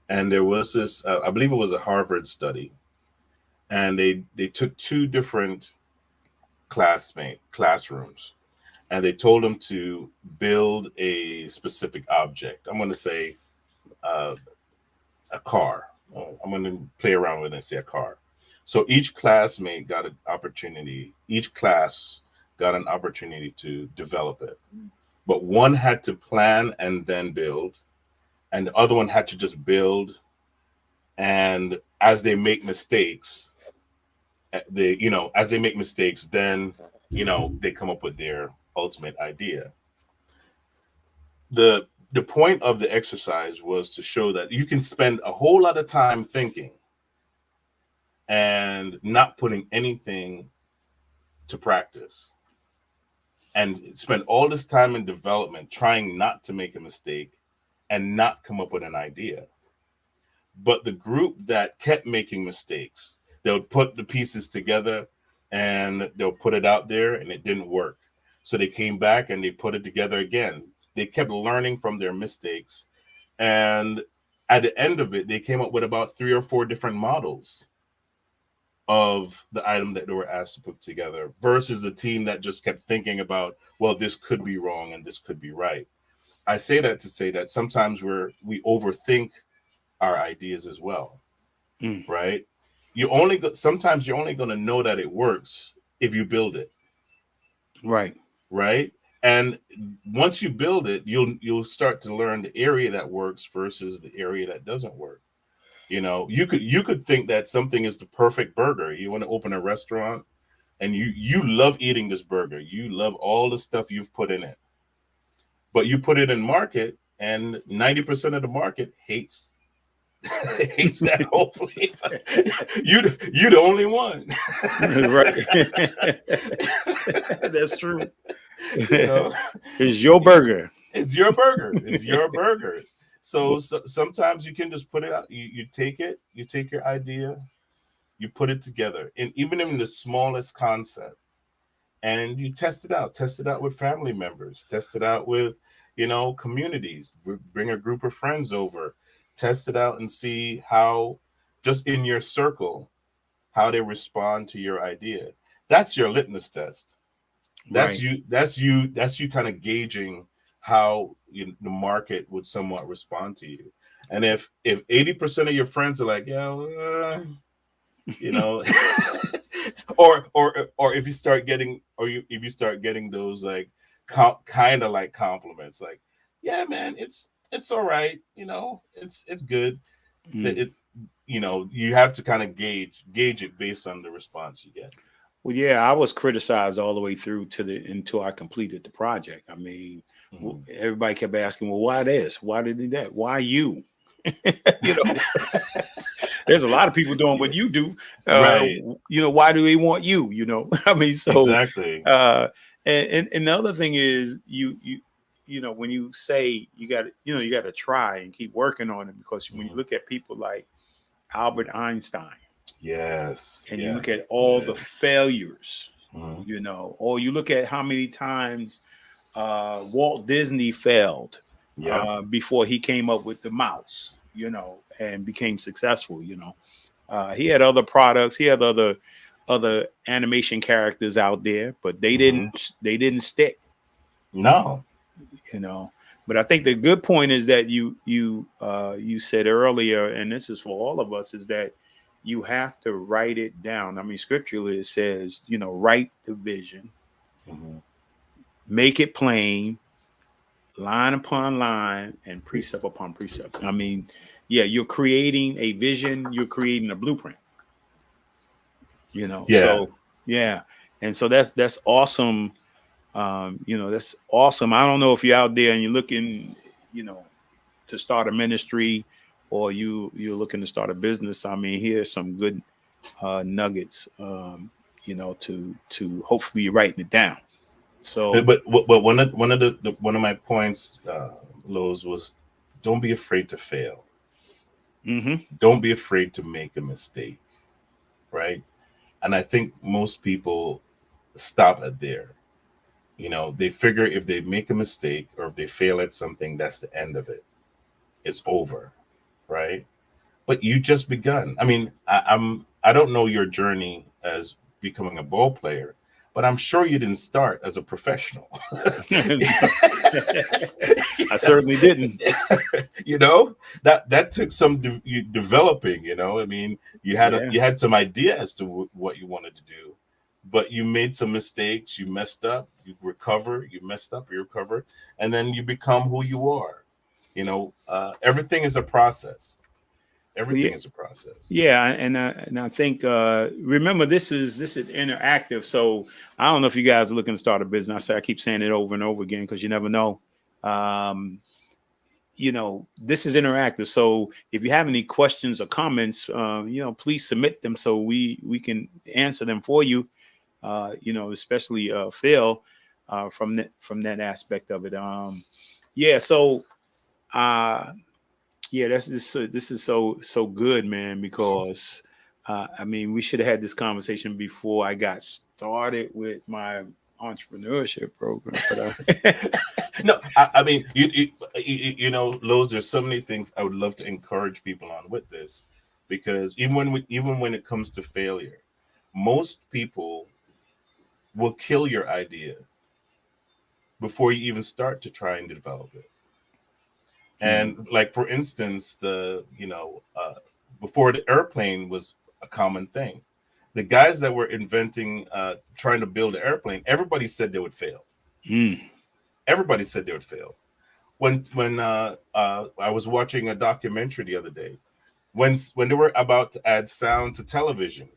and there was this, I believe it was a Harvard study, and they took two different classrooms, and they told them to build a specific object. I'm going to say uh, a car. I'm going to play around with it and say a car. So each class got an opportunity to develop it. But one had to plan and then build, and the other one had to just build. And as they make mistakes, then they come up with their ultimate idea. The point of the exercise was to show that you can spend a whole lot of time thinking and not putting anything to practice, and spend all this time in development trying not to make a mistake and not come up with an idea. But the group that kept making mistakes, they'll put the pieces together and they'll put it out there, and it didn't work. So they came back and they put it together again. They kept learning from their mistakes. And at the end of it, they came up with about 3 or 4 different models of the item that they were asked to put together, versus a team that just kept thinking about, well, this could be wrong and this could be right. I say that to say that sometimes we overthink our ideas as well, right? Sometimes you're only going to know that it works if you build it, right? And once you build it, you'll start to learn the area that works versus the area that doesn't work. You could think that something is the perfect burger. You want to open a restaurant, and you love eating this burger. You love all the stuff you've put in it, but you put it in market, and 90% of the market hates that whole flavor. You the only one. Right. That's true. You know? It's your burger. It's your burger. It's your burger. So sometimes you can just put it out. You take your idea, you put it together, and even in the smallest concept, and you test it out. Test it out with family members. Test it out with, communities. Bring a group of friends over. Test it out and see how, just in your circle, how they respond to your idea. That's your litmus test. That's Right. That's you kind of gauging how the market would somewhat respond to you. And if 80% of your friends are like, yeah, or if you start getting if you start getting those like kind of like compliments, like, yeah, man, it's all right, it's good. It you have to kind of gauge it based on the response you get. Well, yeah, I was criticized all the way through until I completed the project. I mean, everybody kept asking, well, why this? Why did he do that? Why you? There's a lot of people doing what you do. Right. Why do they want you? I mean, so exactly. And the other thing is when you say you got to try and keep working on it, because when you look at people like Albert Einstein, yes, and you look at all the failures, or you look at how many times Walt Disney failed before he came up with the mouse, and became successful. He had other products, he had other animation characters out there, but they didn't stick. No. But I think the good point is that you said earlier, and this is for all of us, is that you have to write it down. I mean, scripturally it says, write the vision, make it plain, line upon line, and precept upon precept. I mean, yeah, you're creating a vision, you're creating a blueprint. So yeah, and so that's awesome. That's awesome. I don't know if you're out there and you're looking, to start a ministry, or you're looking to start a business. I mean, here's some good nuggets, to hopefully you're writing it down. So, but one of my points, Lowe's, was don't be afraid to fail. Don't be afraid to make a mistake, right? And I think most people stop at there. They figure if they make a mistake or if they fail at something, that's the end of it. It's over, right? But you just begun. I mean, I don't know your journey as becoming a ball player, but I'm sure you didn't start as a professional. I certainly didn't. That took some developing. I mean, you had some idea as to what you wanted to do, but you made some mistakes. You messed up. You recover. You messed up. You recover, and then you become who you are. Everything is a process. Everything is a process. Yeah, and I think remember, this is interactive. So I don't know if you guys are looking to start a business. I keep saying it over and over again because you never know. This is interactive. So if you have any questions or comments, please submit them so we can answer them for you. Especially Phil, from that aspect of it. This is so good, man, because I mean, we should have had this conversation before I got started with my entrepreneurship program. But No, I mean, you know, Lowe's, there's so many things I would love to encourage people on with this, because even when it comes to failure, most people will kill your idea before you even start to try and develop it. And like, for instance, before the airplane was a common thing, the guys that were inventing, trying to build an airplane, everybody said they would fail. Everybody said they would fail. When I was watching a documentary the other day, when they were about to add sound to television,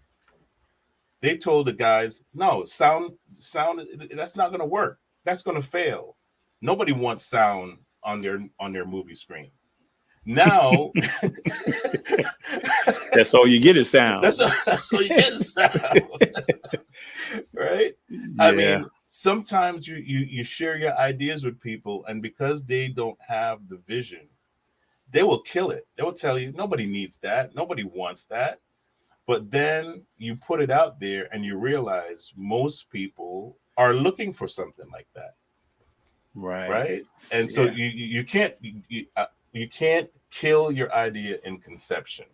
they told the guys, no, sound, that's not going to work. That's going to fail. Nobody wants sound on their movie screen. Now, that's all you get is sound. That's all you get is sound. Right? Yeah. I mean, sometimes you share your ideas with people, and because they don't have the vision, they will kill it. They will tell you, nobody needs that. Nobody wants that. But then you put it out there and you realize most people are looking for something like that. Right. And so you can't kill your idea in conception.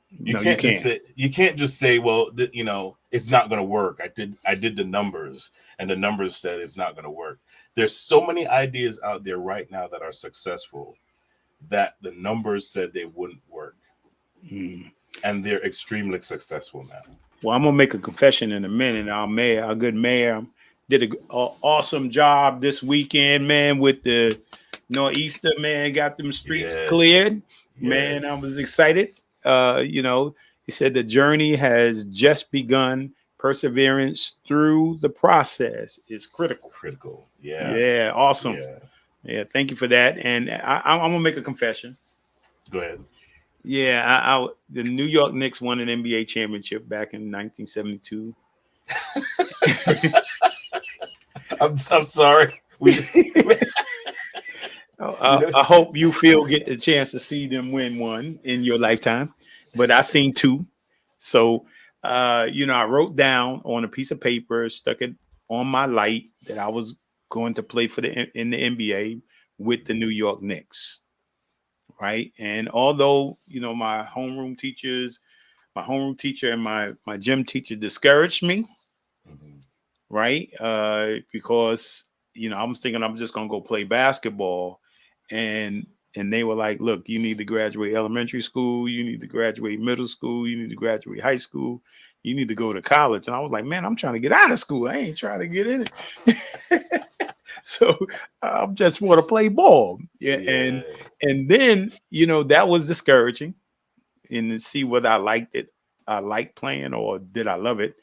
You can't just say, well, it's not going to work. I did the numbers, and the numbers said it's not going to work. There's so many ideas out there right now that are successful that the numbers said they wouldn't work. And they're extremely successful now. Well, I'm gonna make a confession in a minute. Our good mayor, did an awesome job this weekend, man, with the Nor'easter, man, got them streets cleared. Man, I was excited. He said the journey has just begun. Perseverance through the process is critical. Yeah, awesome. Yeah, thank you for that. And I'm gonna make a confession. Go ahead. Yeah, the New York Knicks won an NBA championship back in 1972. I'm sorry. I hope you get the chance to see them win one in your lifetime, but I seen two. So, I wrote down on a piece of paper, stuck it on my light, that I was going to play in the NBA with the New York Knicks. Right. And although, my homeroom teacher and my gym teacher discouraged me. Right. Because, I was thinking I'm just going to go play basketball. And they were like, look, you need to graduate elementary school. You need to graduate middle school. You need to graduate high school. You need to go to college. And I was like, man, I'm trying to get out of school. I ain't trying to get in it. So I just want to play ball. Yeah. And then, that was discouraging, and to see whether I liked it. I liked playing, or did I love it?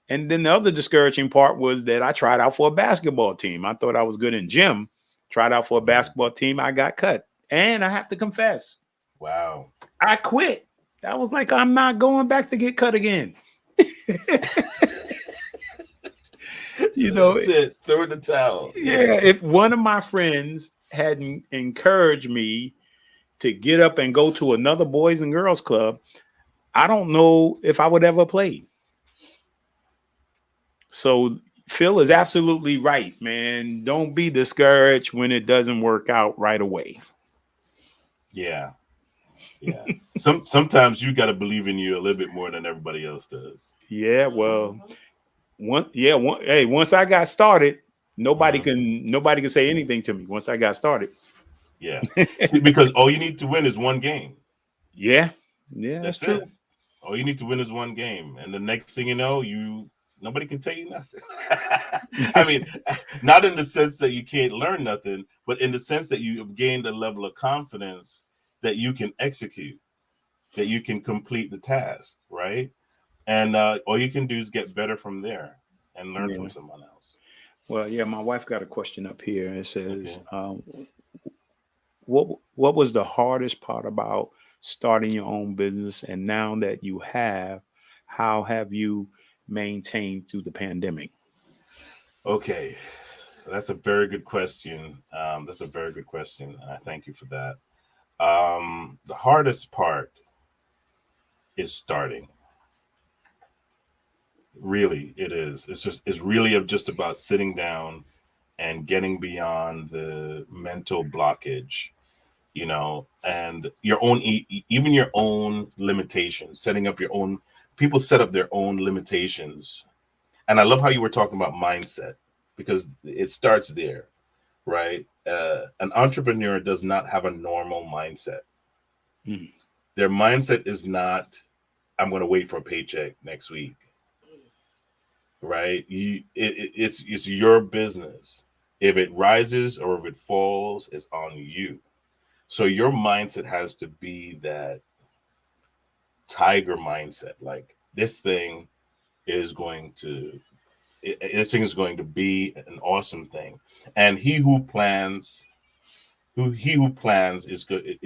And then the other discouraging part was that I tried out for a basketball team. I thought I was good in gym. Tried out for a basketball team. I got cut. And I have to confess. Wow. I quit. I was like, I'm not going back to get cut again. That's it. Throw in the towel. Yeah. If one of my friends hadn't encouraged me to get up and go to another boys and girls club, I don't know if I would ever play. So Phil is absolutely right, man. Don't be discouraged when it doesn't work out right away. Yeah. Sometimes you got to believe in you a little bit more than everybody else does. Yeah. Well, once I got started, nobody can say anything to me once I got started. Yeah. See, because all you need to win is one game. Yeah. That's true. It. All you need to win is one game. And the next thing you know, nobody can tell you nothing. I mean, not in the sense that you can't learn nothing, but in the sense that you have gained a level of confidence that you can execute, that you can complete the task, right? And all you can do is get better from there and learn from someone else. Well, yeah, my wife got a question up here. It says, what was the hardest part about starting your own business? And now that you have, how have you maintained through the pandemic? Okay, that's a very good question. And I thank you for that. The hardest part is starting. Really, it is. It's really just about sitting down and getting beyond the mental blockage, and your own, even your own limitations, setting up your own. People set up their own limitations, and I love how you were talking about mindset, because it starts there, right? An entrepreneur does not have a normal mindset. Mm. Their mindset is not, I'm going to wait for a paycheck next week, right? It's your business. If it rises or if it falls, it's on you. So your mindset has to be that tiger mindset. Like, is going to this thing is going to be an awesome thing. And he who plans is good.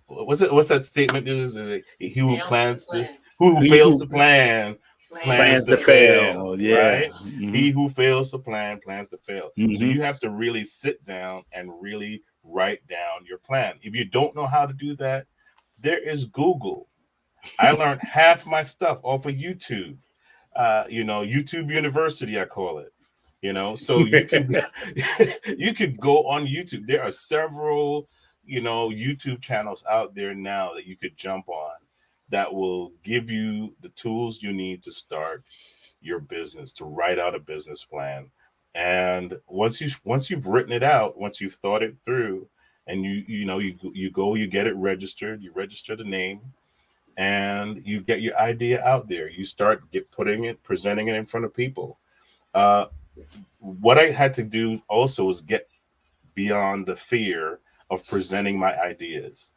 What's that statement is? He who Fails to plans to plan. who He fails to who plan plans plans to to fail, fail. Yeah. right? Hmm. He who fails to plan plans to fail. So Hmm. you have to really sit down and really write down your plan. If you don't know how to do that, there is Google. I learned half my stuff off of YouTube. YouTube University, I call it. So you could you could go on YouTube. There are several, YouTube channels out there now that you could jump on that will give you the tools you need to start your business, to write out a business plan. And once you've written it out, once you've thought it through, and you go, you get it registered, you register the name, and you get your idea out there. You start presenting it in front of people. Uh, what I had to do also was get beyond the fear of presenting my ideas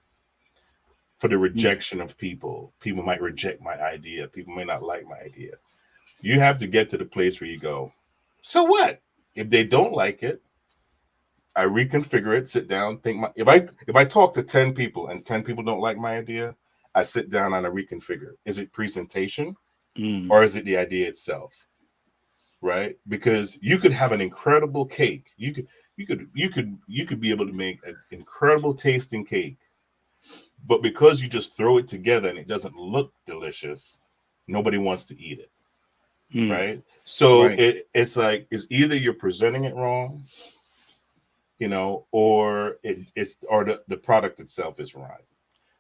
for the Mm. rejection of people. People might reject my idea. People may not like my idea. You have to get to the place where you go, so what? If they don't like it, I reconfigure it, sit down, think if I talk to 10 people and 10 people don't like my idea, I sit down and I reconfigure. Is it presentation Mm. or is it the idea itself? Right? Because you could have an incredible cake. You could be able to make an incredible tasting cake, but because you just throw it together and it doesn't look delicious, nobody wants to eat it. Mm. Right? So Right. it's like, it's either you're presenting it wrong, or the product itself is right.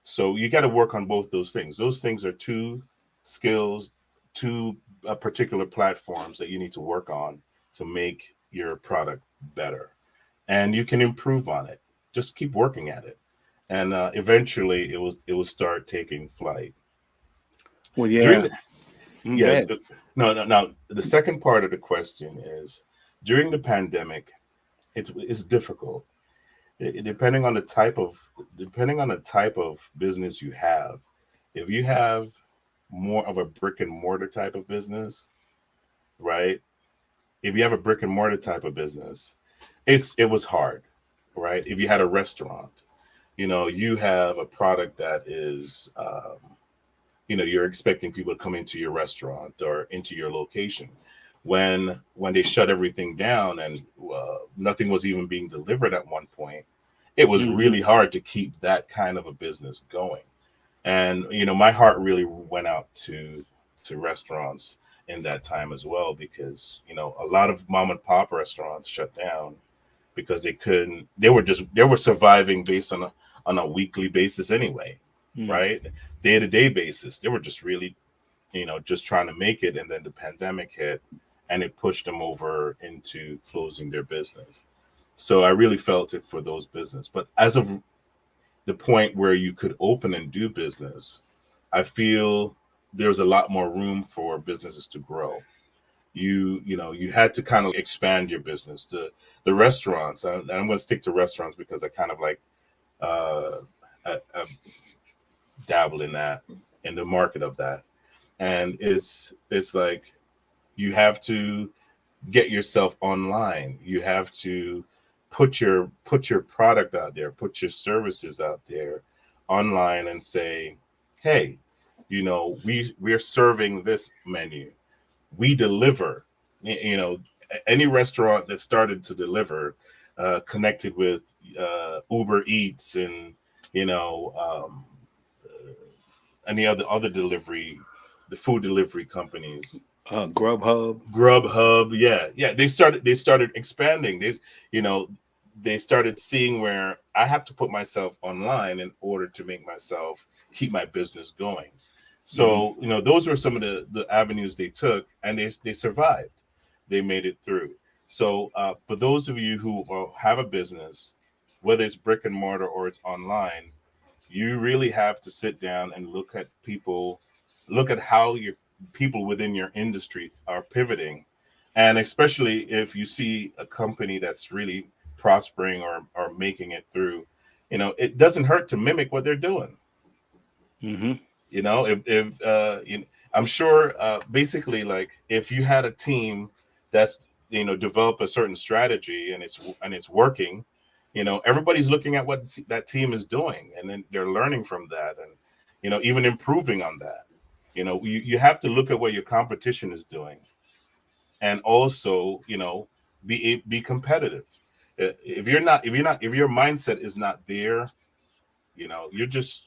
So you got to work on both those things. Those things are two skills, two particular platforms that you need to work on to make your product better. And you can improve on it. Just keep working at it, and eventually it will start taking flight. Well, During yeah. the Mm, go Yeah, ahead. no, no. Now the second part of the question is, during the pandemic, it's difficult. Depending on the type of business you have. If you have more of a brick and mortar type of business, right? If you have a brick and mortar type of business, it was hard, right? If you had a restaurant, you have a product that is, you're expecting people to come into your restaurant or into your location. When they shut everything down and nothing was even being delivered at one point, it was Hmm. really hard to keep that kind of a business going. And my heart really went out to restaurants in that time as well, because a lot of mom and pop restaurants shut down because they were surviving based on a weekly basis anyway, Mm. right? Day-to-day basis. They were just really, just trying to make it, and then the pandemic hit and it pushed them over into closing their business. So I really felt it for those business. But as of the point where you could open and do business, I feel there's a lot more room for businesses to grow. You had to kind of expand your business to the restaurants. And I'm going to stick to restaurants because I kind of like uh, I dabble in that, in the market of that. And it's like, you have to get yourself online. You have to put your product out there, put your services out there online, and say, hey, we're serving this menu. We deliver. Any restaurant that started to deliver connected with Uber Eats and any other delivery, the food delivery companies. Grubhub. Yeah. They started expanding. They started seeing where I have to put myself online in order to make myself keep my business going. So, those were some of the avenues they took, and they survived. They made it through. So, for those of you who have a business, whether it's brick and mortar or it's online, you really have to sit down and look at how your people within your industry are pivoting. And especially if you see a company that's really prospering or making it through, it doesn't hurt to mimic what they're doing. Mm-hmm. I'm sure, basically, like, if you had a team that's develop a certain strategy and it's working, everybody's looking at what that team is doing, and then they're learning from that, and even improving on that. You have to look at what your competition is doing, and also be competitive. If your mindset is not there, you're just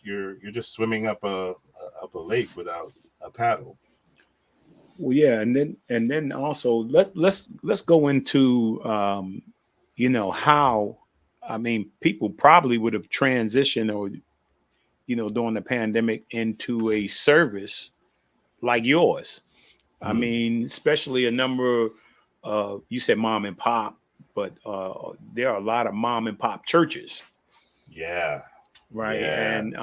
swimming up a lake without a paddle. Well, yeah, and then also let's go into how, I mean, people probably would have transitioned, or during the pandemic, into a service like yours. I Mhm. mean, especially a number of, you said mom and pop, but there are a lot of mom and pop churches, Yeah, right? yeah, And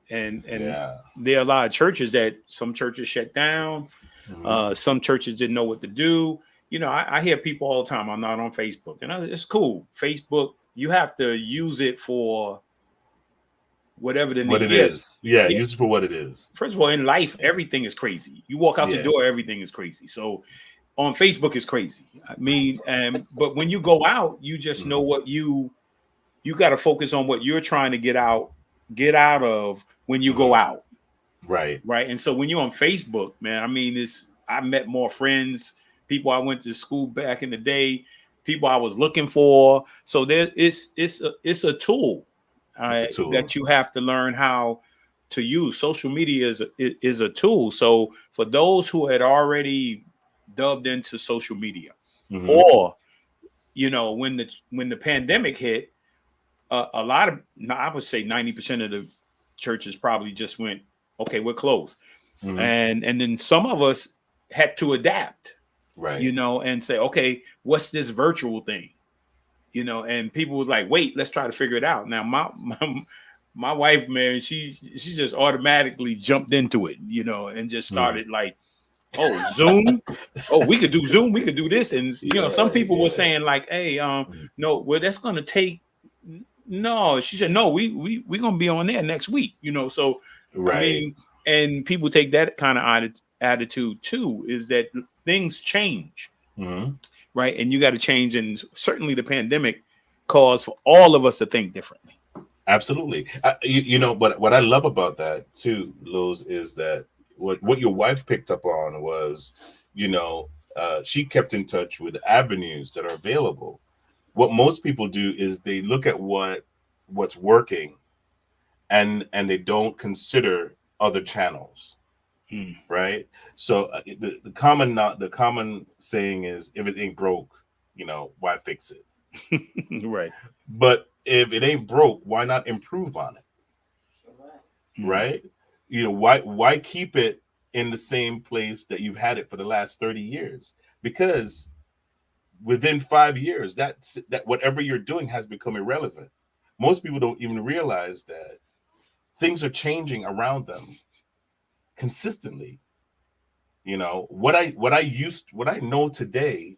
yeah. there are a lot of churches that some churches shut down. Mhm. Some churches didn't know what to do. I hear people all the time, I'm not on Facebook, and it's cool. Facebook, you have to use it for whatever the What need. it Yes, is. Yeah, yeah. use it for what it is. First of all, in life, Yeah. everything is crazy. You walk out the Yeah. door, everything is crazy. So on Facebook is crazy. I mean, but when you go out, you just know Mhm. what you got to focus on what you're trying to get out of when you go Mhm. out, Right. right? And so when you're on Facebook, man, I mean, I met more friends, people I went to school back in the day, people I was looking for. So it's a tool It's a tool. that you have to learn how to use. Social media is a tool. So for those who had already dubbed into social media, Mhm. or when the pandemic hit, a lot of, I would say 90% of the churches probably just went, okay, we're closed. Mhm. And then some of us had to adapt, Right. and say, okay, what's this virtual thing? And people was like, wait, let's try to figure it out. Now my wife, man, she just automatically jumped into it, and just Mhm. started like, oh, Zoom. Oh, we could do Zoom. We could do this. And some Yeah, people were yeah. saying like, hey, Mhm. no, well, that's gonna take. No, she said, no, we gonna be on there next week. So I Right. mean, and people take that kind of attitude too, is that things change, Mhm. right? And you got to change, and certainly the pandemic caused for all of us to think differently. Absolutely. But what I love about that too, Luz, is that what your wife picked up on was, she kept in touch with avenues that are available. What most people do is they look at what's working, and they don't consider other channels, Hmm. right? So, the common saying is, if it ain't broke, why fix it? Right. But if it ain't broke, why not improve on it? Hmm. Right? Why keep it in the same place that you've had it for the last 30 years? Because within 5 years, that whatever you're doing has become irrelevant. Most people don't even realize that things are changing around them consistently. What I know today,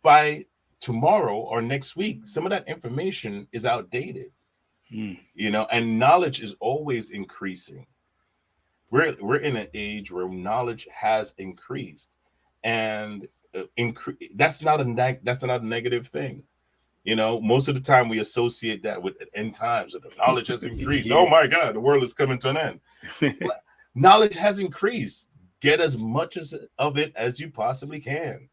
by tomorrow or next week, some of that information is outdated. Hmm. And knowledge is always increasing. We're in an age where knowledge has increased, and that's not a negative thing. Most of the time we associate that with end times, and the knowledge has increased. Oh Yeah. my God, the world is coming to an end. Well, knowledge has increased. Get as much of it as you possibly can.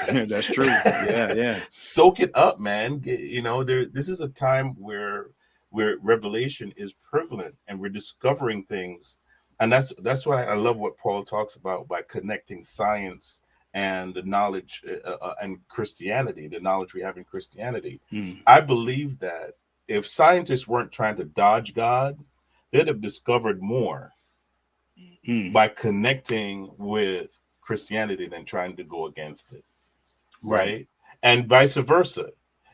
That's true. Yeah, yeah. Soak it up, man. This is a time where revelation is prevalent, and we're discovering things And that's why I love what Paul talks about by connecting science and the knowledge and Christianity, the knowledge we have in Christianity. I believe that if scientists weren't trying to dodge God, they'd have discovered more by connecting with Christianity than trying to go against it. Right. And vice versa.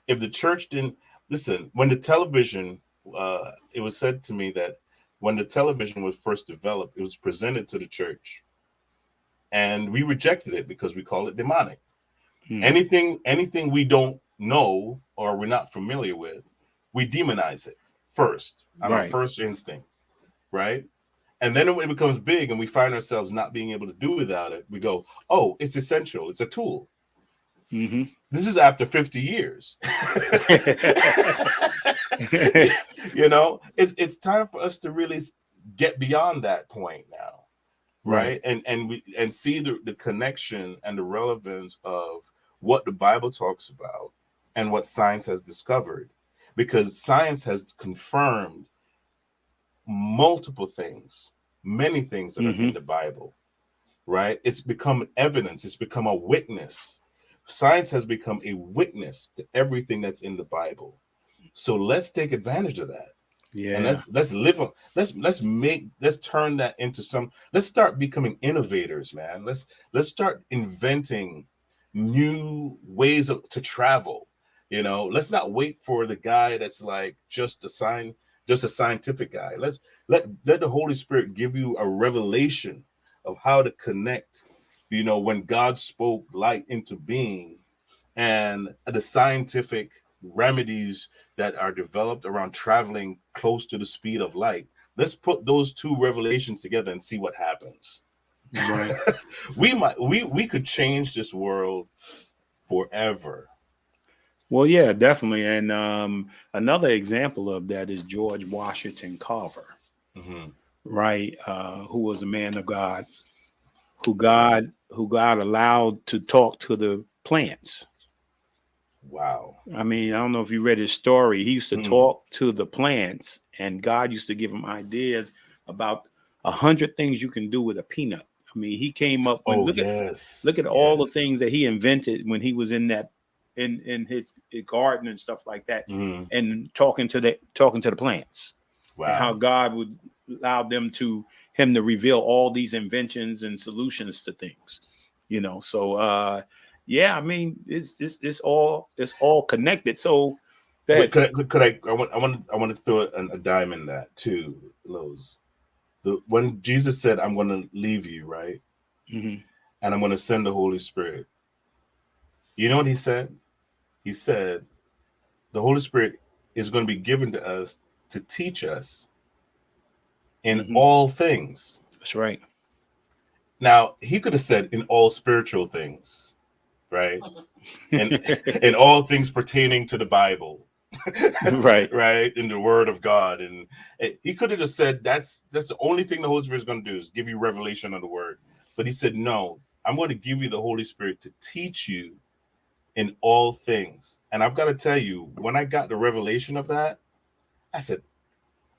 If the church didn't listen, when the television, it was said to me that when the television was first developed, it was presented to the church and we rejected it because we call it demonic. Anything we don't know or we're not familiar with, we demonize it first on our first instinct. Right. And then when it becomes big and we find ourselves not being able to do without it, we go, oh, it's essential. It's a tool. This is after 50 years. You know, it's time for us to really get beyond that point now. Right. And see the connection and the relevance of what the Bible talks about and what science has discovered, because science has confirmed multiple things, many things that are in the Bible. Right. It's become evidence. It's become a witness. Science has become a witness to everything that's in the Bible. So let's take advantage of that. Yeah. And let's live on, let's turn that into let's start becoming innovators, man. Let's start inventing new ways to travel. You know, let's not wait for the guy that's like just a scientific guy. Let the Holy Spirit give you a revelation of how to connect, you know, when God spoke light into being, and the scientific remedies that are developed around traveling close to the speed of light. Let's put those two revelations together and see what happens. Right. we could change this world forever. Well, yeah, definitely. And another example of that is George Washington Carver, right? Who was a man of God, who God allowed to talk to the plants. Wow. I mean, I don't know if you read his story. He used to talk to the plants, and God used to give him ideas about 100 things you can do with a peanut. I mean, he came up with look at all the things that he invented when he was in his garden and stuff like that, and talking to the plants. Wow. And how God would allow him to reveal all these inventions and solutions to things. You know, so yeah, I mean, it's all connected. So, could I want to throw a dime in that too, Lowe's. When Jesus said, "I'm going to leave you," right, and I'm going to send the Holy Spirit. You know what he said? He said, "The Holy Spirit is going to be given to us to teach us in all things." That's right. Now he could have said, "In all spiritual things." Right. And all things pertaining to the Bible. Right. In the word of God. And he could have just said that's the only thing the Holy Spirit is going to do is give you revelation of the word. But he said, no, I'm going to give you the Holy Spirit to teach you in all things. And I've got to tell you, when I got the revelation of that, I said,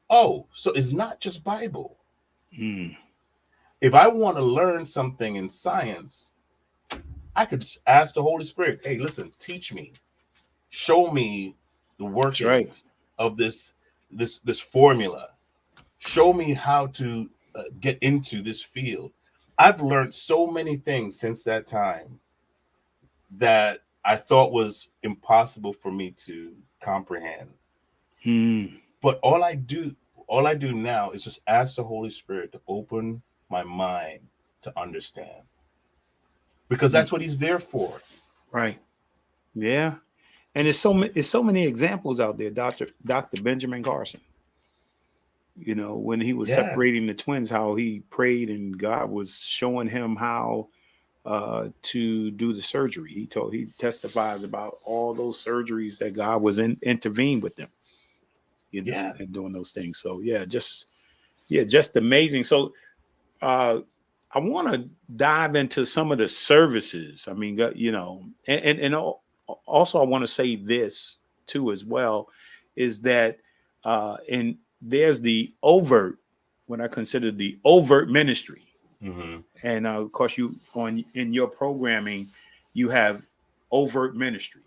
oh, so it's not just Bible. If I want to learn something in science, I could just ask the Holy Spirit, hey, listen, teach me, show me the workings of this formula. Show me how to get into this field. I've learned so many things since that time that I thought was impossible for me to comprehend. But all I do now is just ask the Holy Spirit to open my mind to understand. Because that's what he's there for. Right. Yeah. And there's so many examples out there. Dr. Benjamin Carson, you know, when he was separating the twins, how he prayed and God was showing him how to do the surgery. He testifies about all those surgeries that God was intervened with them, you know, and doing those things. So just amazing. So I want to dive into some of the services. I mean, you know, and also I want to say this too as well, is that and there's the overt what I consider the overt ministry. Mm-hmm. And of course, in your programming, you have overt ministry,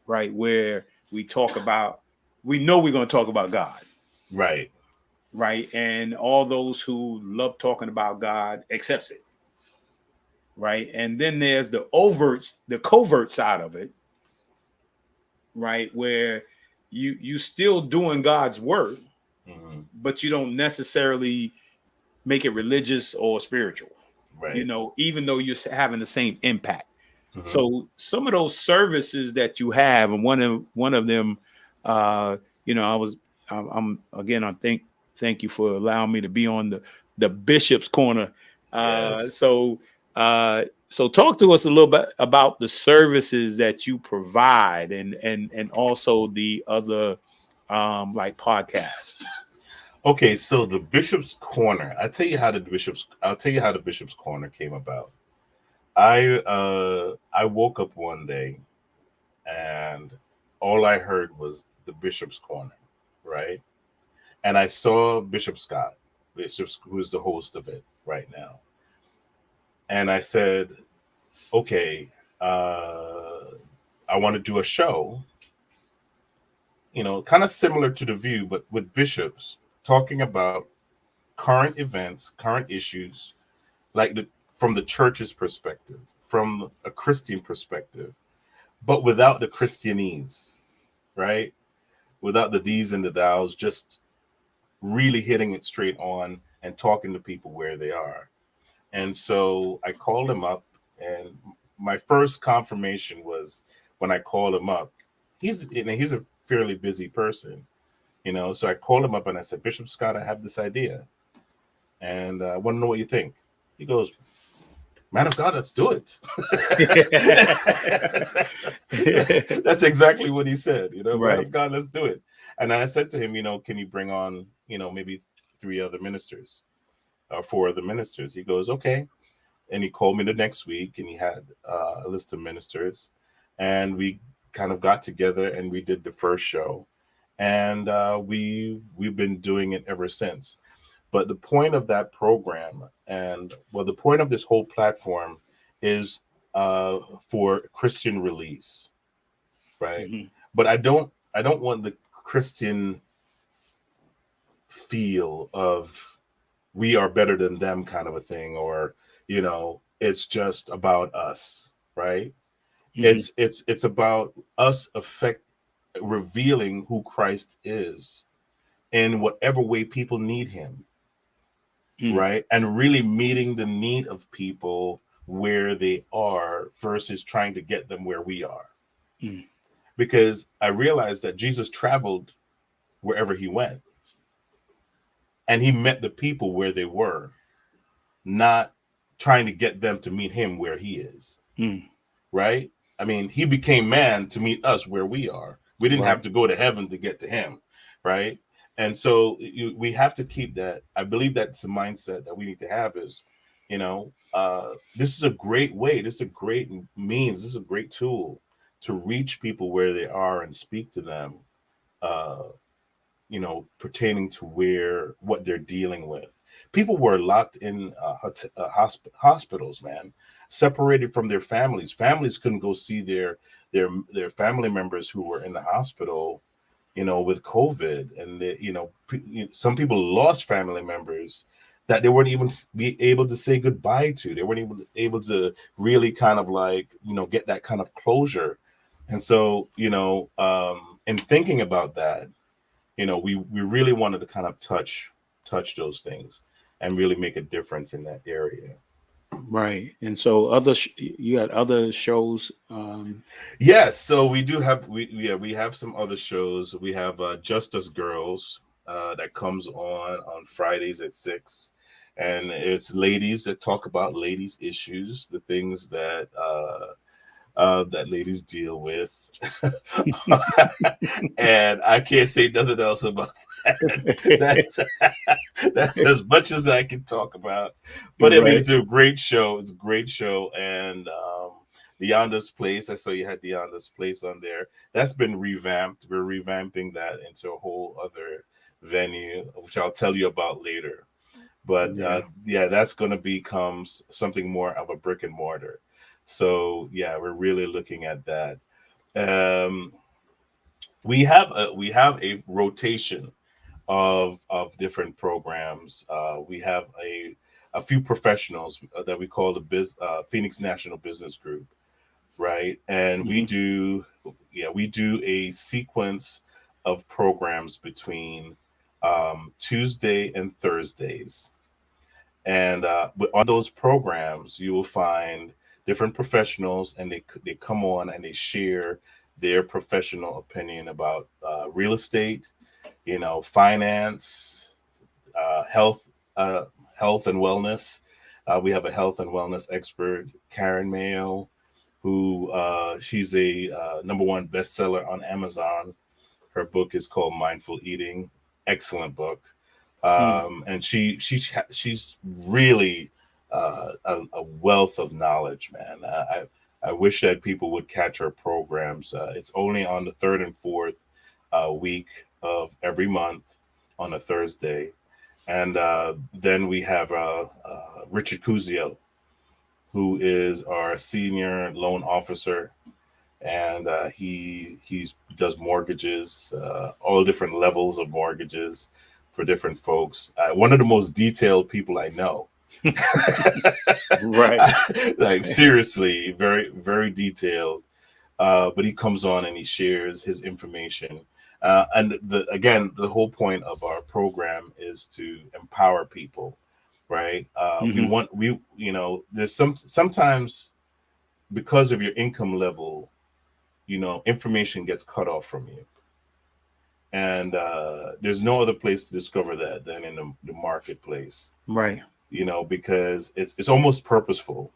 right? Where we talk about, we know we're going to talk about God, Right. right? And all those who love talking about God accepts it, right? And then there's the covert side of it, right? Where you still doing God's work, Mm-hmm. but you don't necessarily make it religious or spiritual, Right. even though you're having the same impact. Mm-hmm. So some of those services that you have, and one of them, uh, I'm again, thank you for allowing me to be on the bishop's corner. Yes. So talk to us a little bit about the services that you provide, and also the other like podcasts. Okay, so the Bishop's Corner. I'll tell you how the Bishop's Corner came about. I woke up one day and all I heard was the Bishop's Corner, right? And I saw Bishop Scott, who's the host of it right now. And I said, okay, I want to do a show, kind of similar to The View, but with bishops talking about current events, current issues, like from the church's perspective, from a Christian perspective, but without the Christianese, right? Without the these and the thous, just really hitting it straight on and talking to people where they are. And so I called him up, and my first confirmation was when I called him up. He's a fairly busy person, So I called him up and I said, Bishop Scott, I have this idea, and I want to know what you think. He goes, man of God, let's do it. That's exactly what he said, Right. Man of God, let's do it. And then I said to him, can you bring on, maybe 3 other ministers or 4 other ministers? He goes, okay. And he called me the next week and he had a list of ministers, and we kind of got together and we did the first show, and we've been doing it ever since. But the point of that program, the point of this whole platform is for Christian release, right? Mm-hmm. But I don't want the Christian feel of we are better than them kind of a thing, or it's just about us, right? Mm-hmm. It's about us revealing who Christ is in whatever way people need him. Mm. Right. And really meeting the need of people where they are versus trying to get them where we are. Mm. Because I realized that Jesus traveled wherever he went, and he met the people where they were, not trying to get them to meet him where he is. Mm. Right. I mean, he became man to meet us where we are. We didn't Right. have to go to heaven to get to him. Right. And so we have to keep that. I believe that's the mindset that we need to have is, this is a great way. This is a great means. This is a great tool to reach people where they are and speak to them, pertaining to what they're dealing with. People were locked in hospitals, man, separated from their families. Families couldn't go see their family members who were in the hospital, with COVID, and some people lost family members that they weren't even be able to say goodbye to. They weren't even able to really kind of get that kind of closure. And so, in thinking about that, we really wanted to kind of touch those things and really make a difference in that area. Right. And so you got other shows. Yes, so we do have we have some other shows. We have Just Us Girls that comes on Fridays at 6, and it's ladies that talk about ladies issues, the things that that ladies deal with. And I can't say nothing else about that. That's as much as I can talk about. But I mean, it's a great show. It's a great show. And Deonda's Place, I saw you had Deonda's Place on there. That's been revamped. We're revamping that into a whole other venue, which I'll tell you about later. But Yeah. yeah, that's going to become something more of a brick and mortar. So yeah, we're really looking at that. Um, we have a rotation of different programs. We have a few professionals that we call the Phoenix National Business Group, right? And we Hmm. do, yeah, we do a sequence of programs between Tuesday and Thursdays. And on those programs, you will find different professionals, and they come on and they share their professional opinion about real estate, finance, health, uh, health and wellness. We have a health and wellness expert, Karen Mayo, who she's a number one bestseller on Amazon. Her book is called Mindful Eating. Excellent book. Mm. And she's really a wealth of knowledge, man. I wish that people would catch her programs. It's only on the third and fourth week of every month on a Thursday. And then we have Richard Cuzio, who is our senior loan officer, and he does mortgages, all different levels of mortgages for different folks. One of the most detailed people I know. Right. Like seriously, very very detailed. But he comes on and he shares his information. And the whole point of our program is to empower people, right? We Hmm. want we there's sometimes because of your income level, information gets cut off from you, and there's no other place to discover that than in the marketplace. Right. Because it's almost purposeful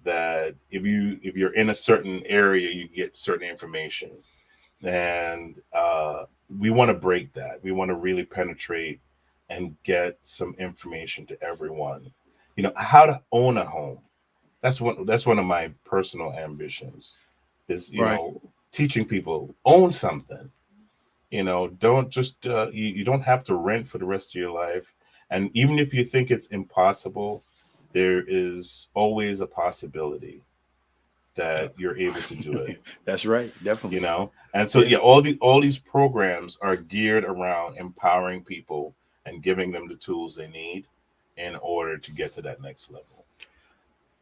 that if you're in a certain area, you get certain information, and we want to break that. We want to really penetrate and get some information to everyone. How to own a home. That's one of my personal ambitions, is Right. teaching people own something. Don't just you don't have to rent for the rest of your life. And even if you think it's impossible, there is always a possibility that you're able to do it. That's right. Definitely. And so Yeah. yeah, all these programs are geared around empowering people and giving them the tools they need in order to get to that next level.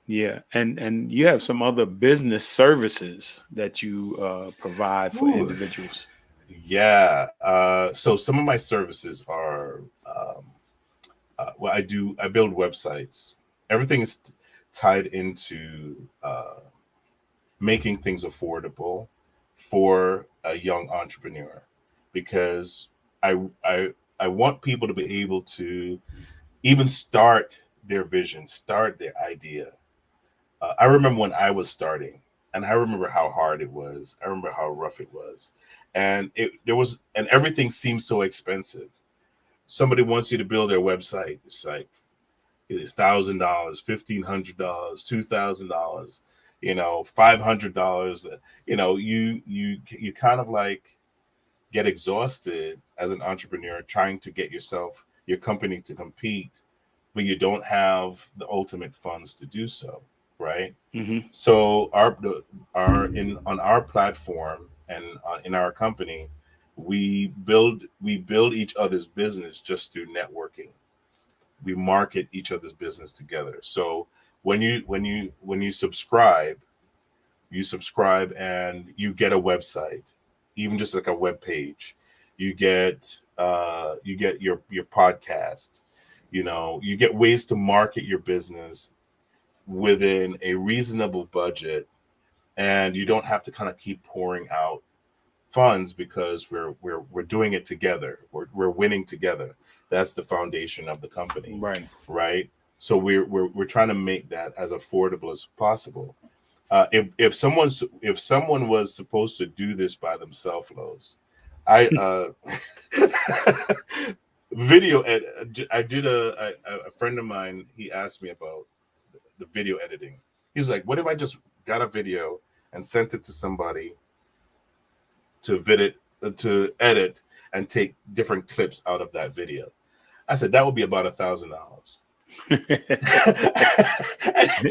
Yeah. And you have some other business services that you provide for Ooh, individuals. yeah. So some of my services are, well, I build websites. Everything is tied into making things affordable for a young entrepreneur, because I I I want people to be able to even start their vision, start their idea. I remember when I was starting, and I remember how hard it was. I remember how rough it was, and everything seems so expensive. Somebody wants you to build their website. It's like it's $1,000, $1,500, $2,000, $500. You kind of like get exhausted as an entrepreneur trying to get your company to compete, but you don't have the ultimate funds to do so, right? Hmm. So on our platform and in our company, we build each other's business just through networking. We market each other's business together. So when you subscribe and you get a website, even just like a web page. You get your podcast. You get ways to market your business within a reasonable budget, and you don't have to kind of keep pouring out funds, because we're doing it together. We're winning together. That's the foundation of the company, Right. right? So we're trying to make that as affordable as possible. If someone was supposed to do this by themselves, Lowe's, I video ed. I did a friend of mine. He asked me about the video editing. He's like, "What if I just got a video and sent it to somebody to edit and take different clips out of that video?" I said, that would be about $1,000.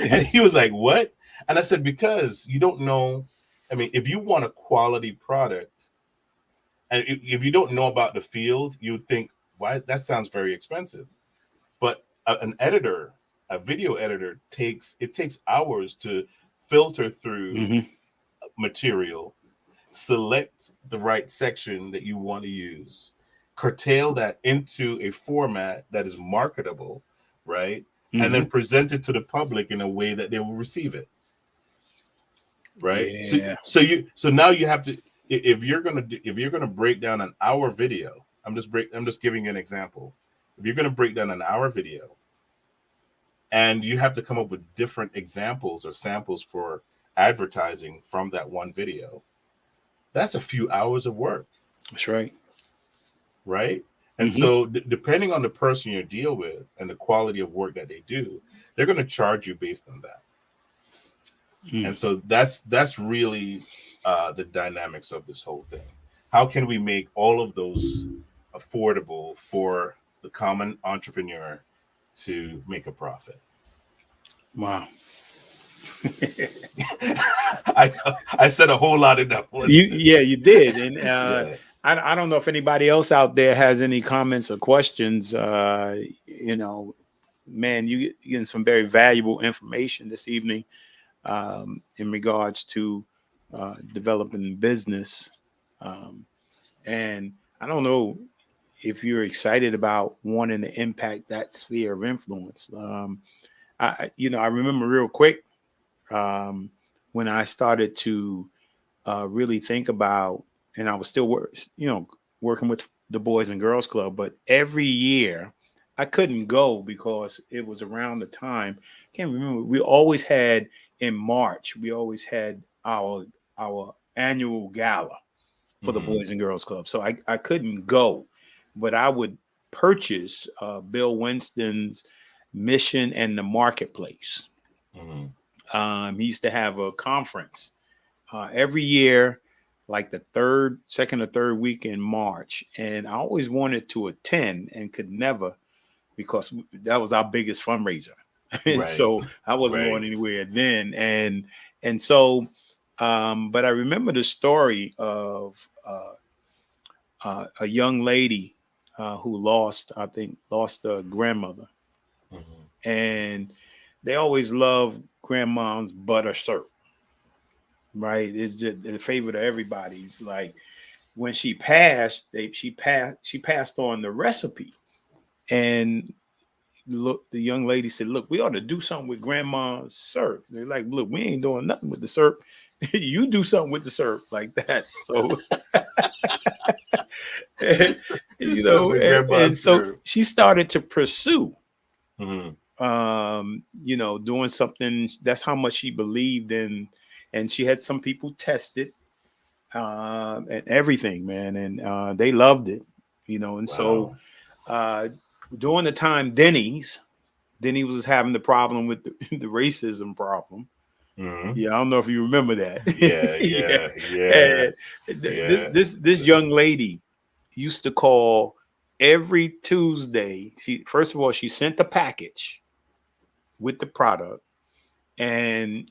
and he was like, what? And I said, because you don't know. I mean, if you want a quality product, and if you don't know about the field, you would think, why? That sounds very expensive. But an editor, a video editor, takes hours to filter through material, select the right section that you want to use, curtail that into a format that is marketable, right? And then present it to the public in a way that they will receive it. Right. Yeah. So now you have to, if you're gonna break down an hour video, I'm just giving you an example. If you're gonna break down an hour video, and you have to come up with different examples or samples for advertising from that one video, that's a few hours of work. That's right. Right. And so depending on the person you deal with and the quality of work that they do, they're going to charge you based on that. And so that's really the dynamics of this whole thing. How can we make all of those affordable for the common entrepreneur to make a profit? Wow. I said a whole lot of that. You did. And I don't know if anybody else out there has any comments or questions. You know, man, you getting some very valuable information this evening in regards to developing business. And I don't know if you're excited about wanting to impact that sphere of influence. I remember real quick when I started to really think about, and I was still working with the Boys and Girls Club, but every year I couldn't go because it was around the time, I can't remember. We always had in March, we always had our annual gala for the Boys and Girls Club. So I couldn't go, but I would purchase Bill Winston's Mission and the Marketplace. He used to have a conference every year, like the second or third week in March. And I always wanted to attend and could never, because that was our biggest fundraiser. And so I wasn't going anywhere then. And so, but I remember the story of a young lady who lost a grandmother. And they always love grandma's butter syrup. Right, it's just the favorite of everybody. It's like when she passed, she passed on the recipe, and look, the young lady said, "Look, we ought to do something with grandma's syrup." They're like, "Look, we ain't doing nothing with the syrup. You do something with the syrup like that." So, and so she started to pursue. Doing something. That's how much she believed in. And she had some people test it and everything, man. And they loved it, And so during the time Denny was having the problem with the racism problem. Yeah, I don't know if you remember that. This young lady used to call every Tuesday. First of all, she sent a package with the product. And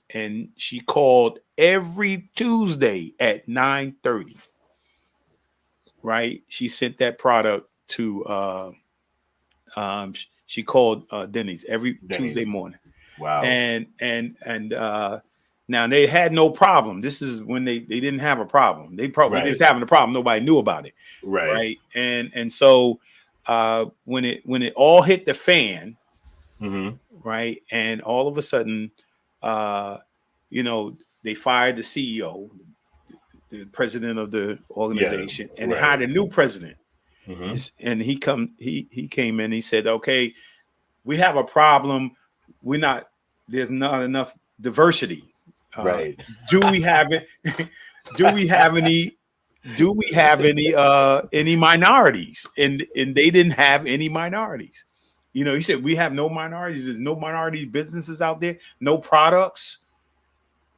she called every Tuesday at 9:30. Right, she sent that product to. She called Denny's every Tuesday morning. Wow. And now they had no problem. This is when they didn't have a problem. They probably was having a problem. Nobody knew about it. Right. And so when it all hit the fan, right, and all of a sudden. They fired the CEO, the president of the organization, and they hired a new president. And he came in. He said, "Okay, we have a problem. There's not enough diversity. Do we have it? Do we have any minorities?" And they didn't have any minorities. He said, "We have no minorities. There's no minority businesses out there, no products."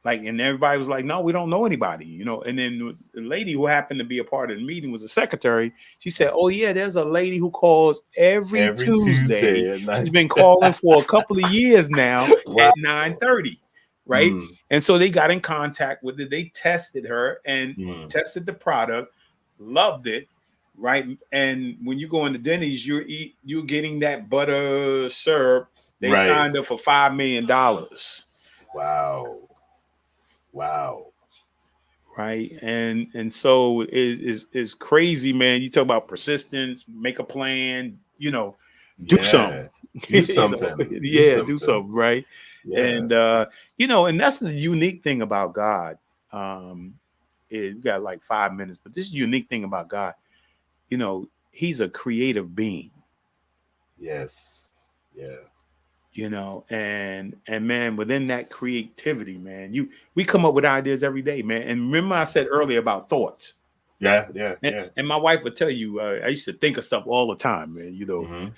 Like, and everybody was like, no, we don't know anybody, you know. And then the lady who happened to be a part of the meeting was the secretary. She said, oh, yeah, there's a lady who calls every Tuesday. at night. She's been calling for a couple of years now Wow. at 9:30. Right. And so they got in contact with it. They tested her and tested the product, loved it. Right. And when you go into Denny's, you're getting that butter syrup. They signed up for $5 million. Wow. Right. And so it's crazy, man. You talk about persistence, make a plan, you know, do something. Do something. Do something. Right. Yeah. And you know, and that's the unique thing about God. You got like 5 minutes, but this is the unique thing about God. You know, he's a creative being. Yes. Yeah. You know, and man, within that creativity, man, we come up with ideas every day, man. And remember I said earlier about thoughts. Yeah. And my wife would tell you, I used to think of stuff all the time, man. You know,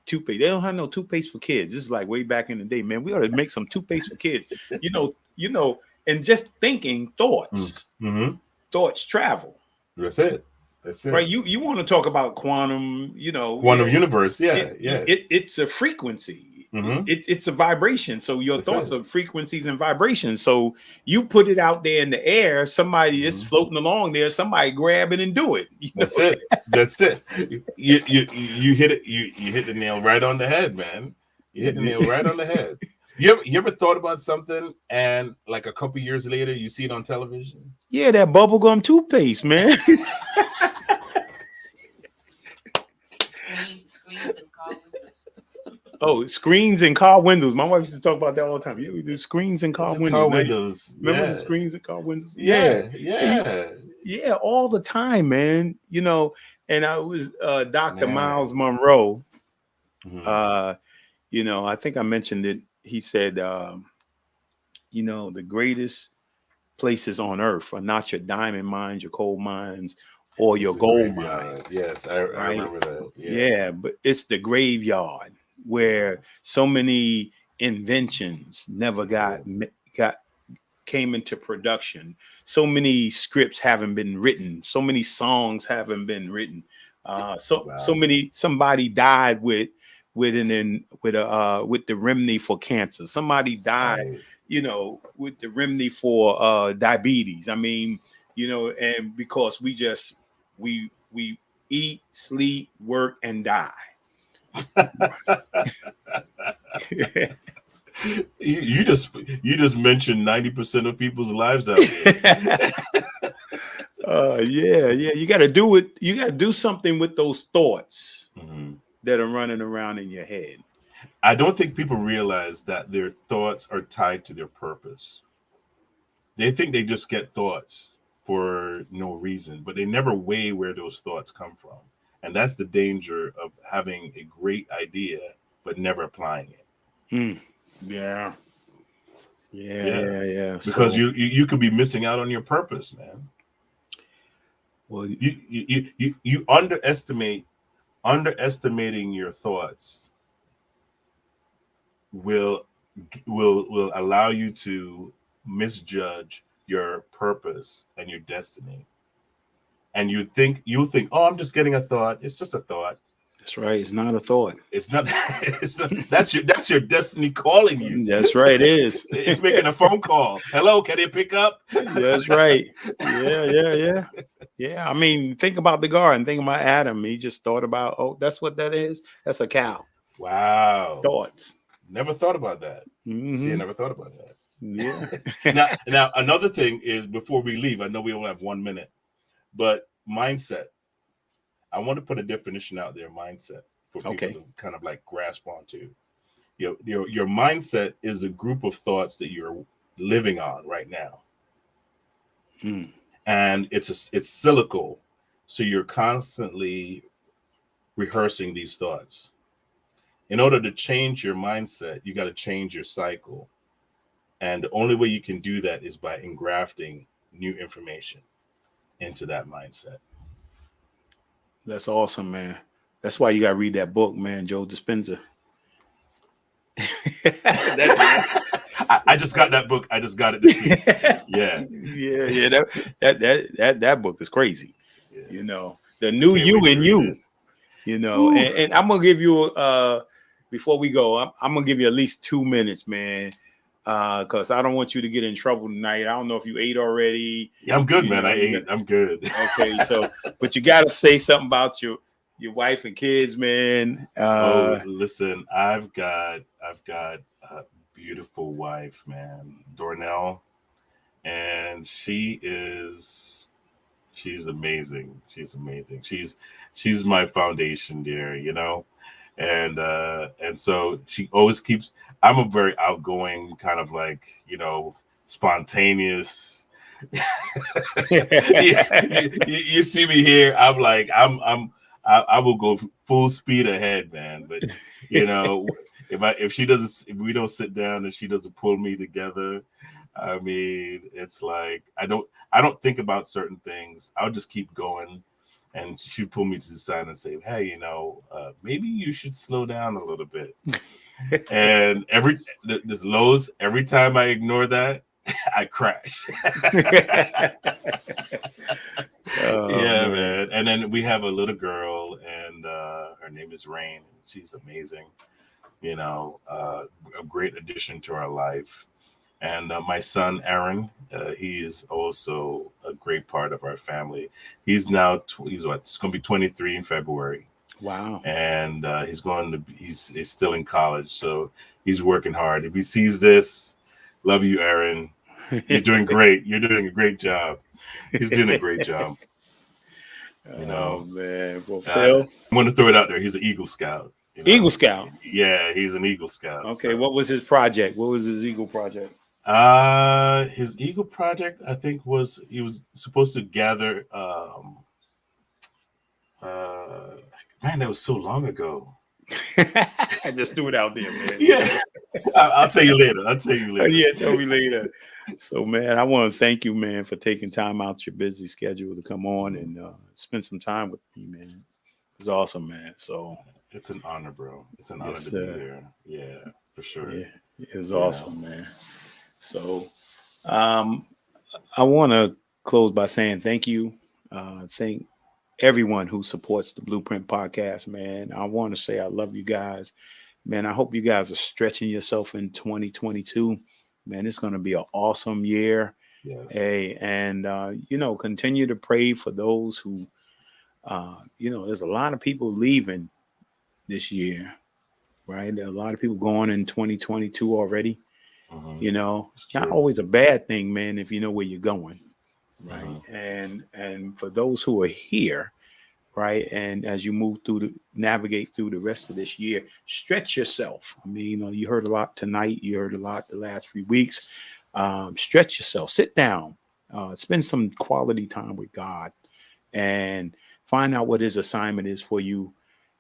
toothpaste. They don't have no toothpaste for kids. This is like way back in the day, man. We ought to make some toothpaste for kids. You know, and just thinking thoughts. Thoughts travel. That's it. Right. You want to talk about quantum, you know, quantum universe. It's a frequency. It's a vibration. So your thoughts are frequencies and vibrations. So you put it out there in the air, somebody is floating along there, somebody grab it and do it. That's it. You hit it. You hit the nail right on the head, man. You hit the nail right on the head. You ever thought about something and like a couple years later you see it on television? Yeah, that bubblegum toothpaste, man. Screens and car windows. Oh, screens and car windows. My wife used to talk about that all the time. Yeah, we do screens and car windows. Remember the screens and car windows? Yeah, all the time, man. You know, and I was Dr. Miles Monroe. You know, I think I mentioned it. He said, you know, the greatest places on earth are not your diamond mines, your coal mines, or your gold mines. Yes, I remember that. Yeah, but it's the graveyard where so many inventions never came into production. So many scripts haven't been written. So many songs haven't been written. Somebody died with the remedy for cancer. Somebody died, you know, with the remedy for diabetes. I mean, you know, and because we eat, sleep, work, and die. You just mentioned 90% of people's lives out there. Yeah. You got to do it. You got to do something with those thoughts that are running around in your head. I don't think people realize that their thoughts are tied to their purpose. They think they just get thoughts for no reason, but they never weigh where those thoughts come from. And that's the danger of having a great idea, but never applying it. Yeah. Because you could be missing out on your purpose, man. Well, you underestimating your thoughts will allow you to misjudge your purpose and your destiny. And you'll think, oh, I'm just getting a thought. It's just a thought. That's right. It's not a thought. It's not. That's your destiny calling you. That's right. It is. It's making a phone call. Hello, can you pick up? That's right. Yeah. I mean, think about the garden. Think about Adam. He just thought about, oh, that's what that is. That's a cow. Wow. Thoughts. Never thought about that. See, I never thought about that. Yeah. Now, another thing is, before we leave, I know we only have 1 minute, but mindset. I want to put a definition out there, mindset, for people to kind of like grasp onto. Your mindset is a group of thoughts that you're living on right now. And it's cyclical. So you're constantly rehearsing these thoughts. In order to change your mindset, you got to change your cycle. And the only way you can do that is by engrafting new information into that mindset. That's awesome, man. That's why you got to read that book, man, Joe Dispenza. I I just got that book. I just got it this week. Yeah. That book is crazy. Yeah. You know, the new Can't you wait to and read you. it. You know, and I'm gonna give you before we go, I'm gonna give you at least 2 minutes, man. Because I don't want you to get in trouble tonight. I don't know if you ate already. Yeah, I'm good, You man. know, I ate. I'm good. Okay, so but you gotta say something about your wife and kids, man. Listen, I've got a beautiful wife, man, Dornell, and she's amazing. She's amazing. She's my foundation, dear, you know. And so she always keeps. I'm a very outgoing, kind of like, you know, spontaneous. You see me here, I'm like, I will go full speed ahead, man. But you know, if we don't sit down and she doesn't pull me together, I mean, it's like I don't think about certain things. I'll just keep going, and she pull me to the side and say, "Hey, you know, maybe you should slow down a little bit." And this Lowe's, every time I ignore that, I crash. Yeah, man. And then we have a little girl, and her name is Rain. She's amazing. You know, a great addition to our life. And my son Aaron, he is also a great part of our family. He's now he's going to be 23 in February. Wow. And he's still in college, so he's working hard. If he sees this, love you, Aaron. You're doing great. You're doing a great job. He's doing a great job. You know, man. Well, Phil, I'm going to throw it out there. He's an Eagle Scout. You know? Eagle Scout. Yeah, he's an Eagle Scout. Okay, so. What was his project? What was his Eagle project? His Eagle project, I think, he was supposed to gather. Man, that was so long ago. I just threw it out there, man. Yeah, I'll tell you later. Yeah, tell me later. So, man, I want to thank you, man, for taking time out your busy schedule to come on and spend some time with me, man. It's awesome, man. So it's an honor, bro. It's an honor to be here. Yeah, for sure. Yeah, it's awesome, man. So, I want to close by saying thank you. Thank everyone who supports the Blueprint Podcast, man. I want to say I love you guys, man. I hope you guys are stretching yourself in 2022, man. It's going to be an awesome year. Yes. Hey, and you know, continue to pray for those who, you know, there's a lot of people leaving this year, right? There are a lot of people going in 2022 already. You know, it's not always a bad thing, man, if you know where you're going. Right. And for those who are here, right, and as you navigate through the rest of this year, stretch yourself. I mean, you know, you heard a lot tonight, you heard a lot the last few weeks. Stretch yourself, sit down, spend some quality time with God, and find out what his assignment is for you.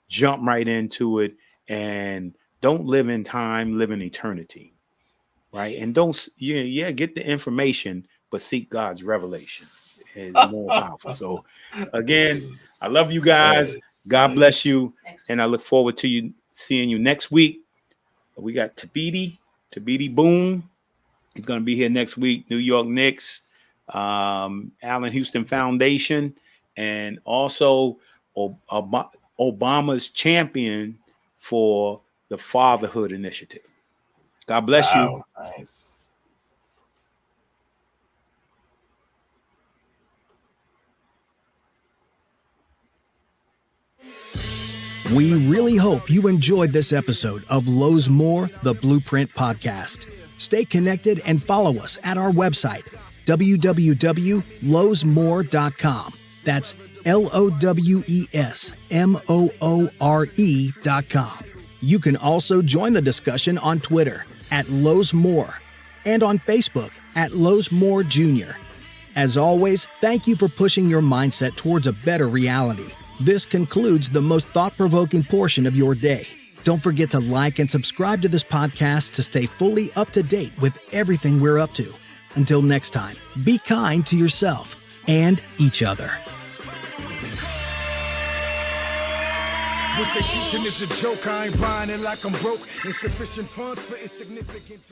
Jump right into it, and don't live in time, live in eternity. Right. And don't get the information, but seek God's revelation. It's more powerful. So again, I love you guys. God bless you. And I look forward to seeing you next week. We got Tabidi Boom. He's going to be here next week. New York Knicks, Allen Houston Foundation, and also Obama's champion for the Fatherhood Initiative. God bless you. Nice. We really hope you enjoyed this episode of Lowe's More, the Blueprint Podcast. Stay connected and follow us at our website, www.lowesmore.com. That's LOWESMOORE.com. You can also join the discussion on Twitter at Lowe's More and on Facebook at Lowe's More Jr. As always, thank you for pushing your mindset towards a better reality. This concludes the most thought-provoking portion of your day. Don't forget to like and subscribe to this podcast to stay fully up to date with everything we're up to. Until next time, be kind to yourself and each other. What they teaching is a joke. I ain't buying it like I'm broke. Insufficient funds for insignificant.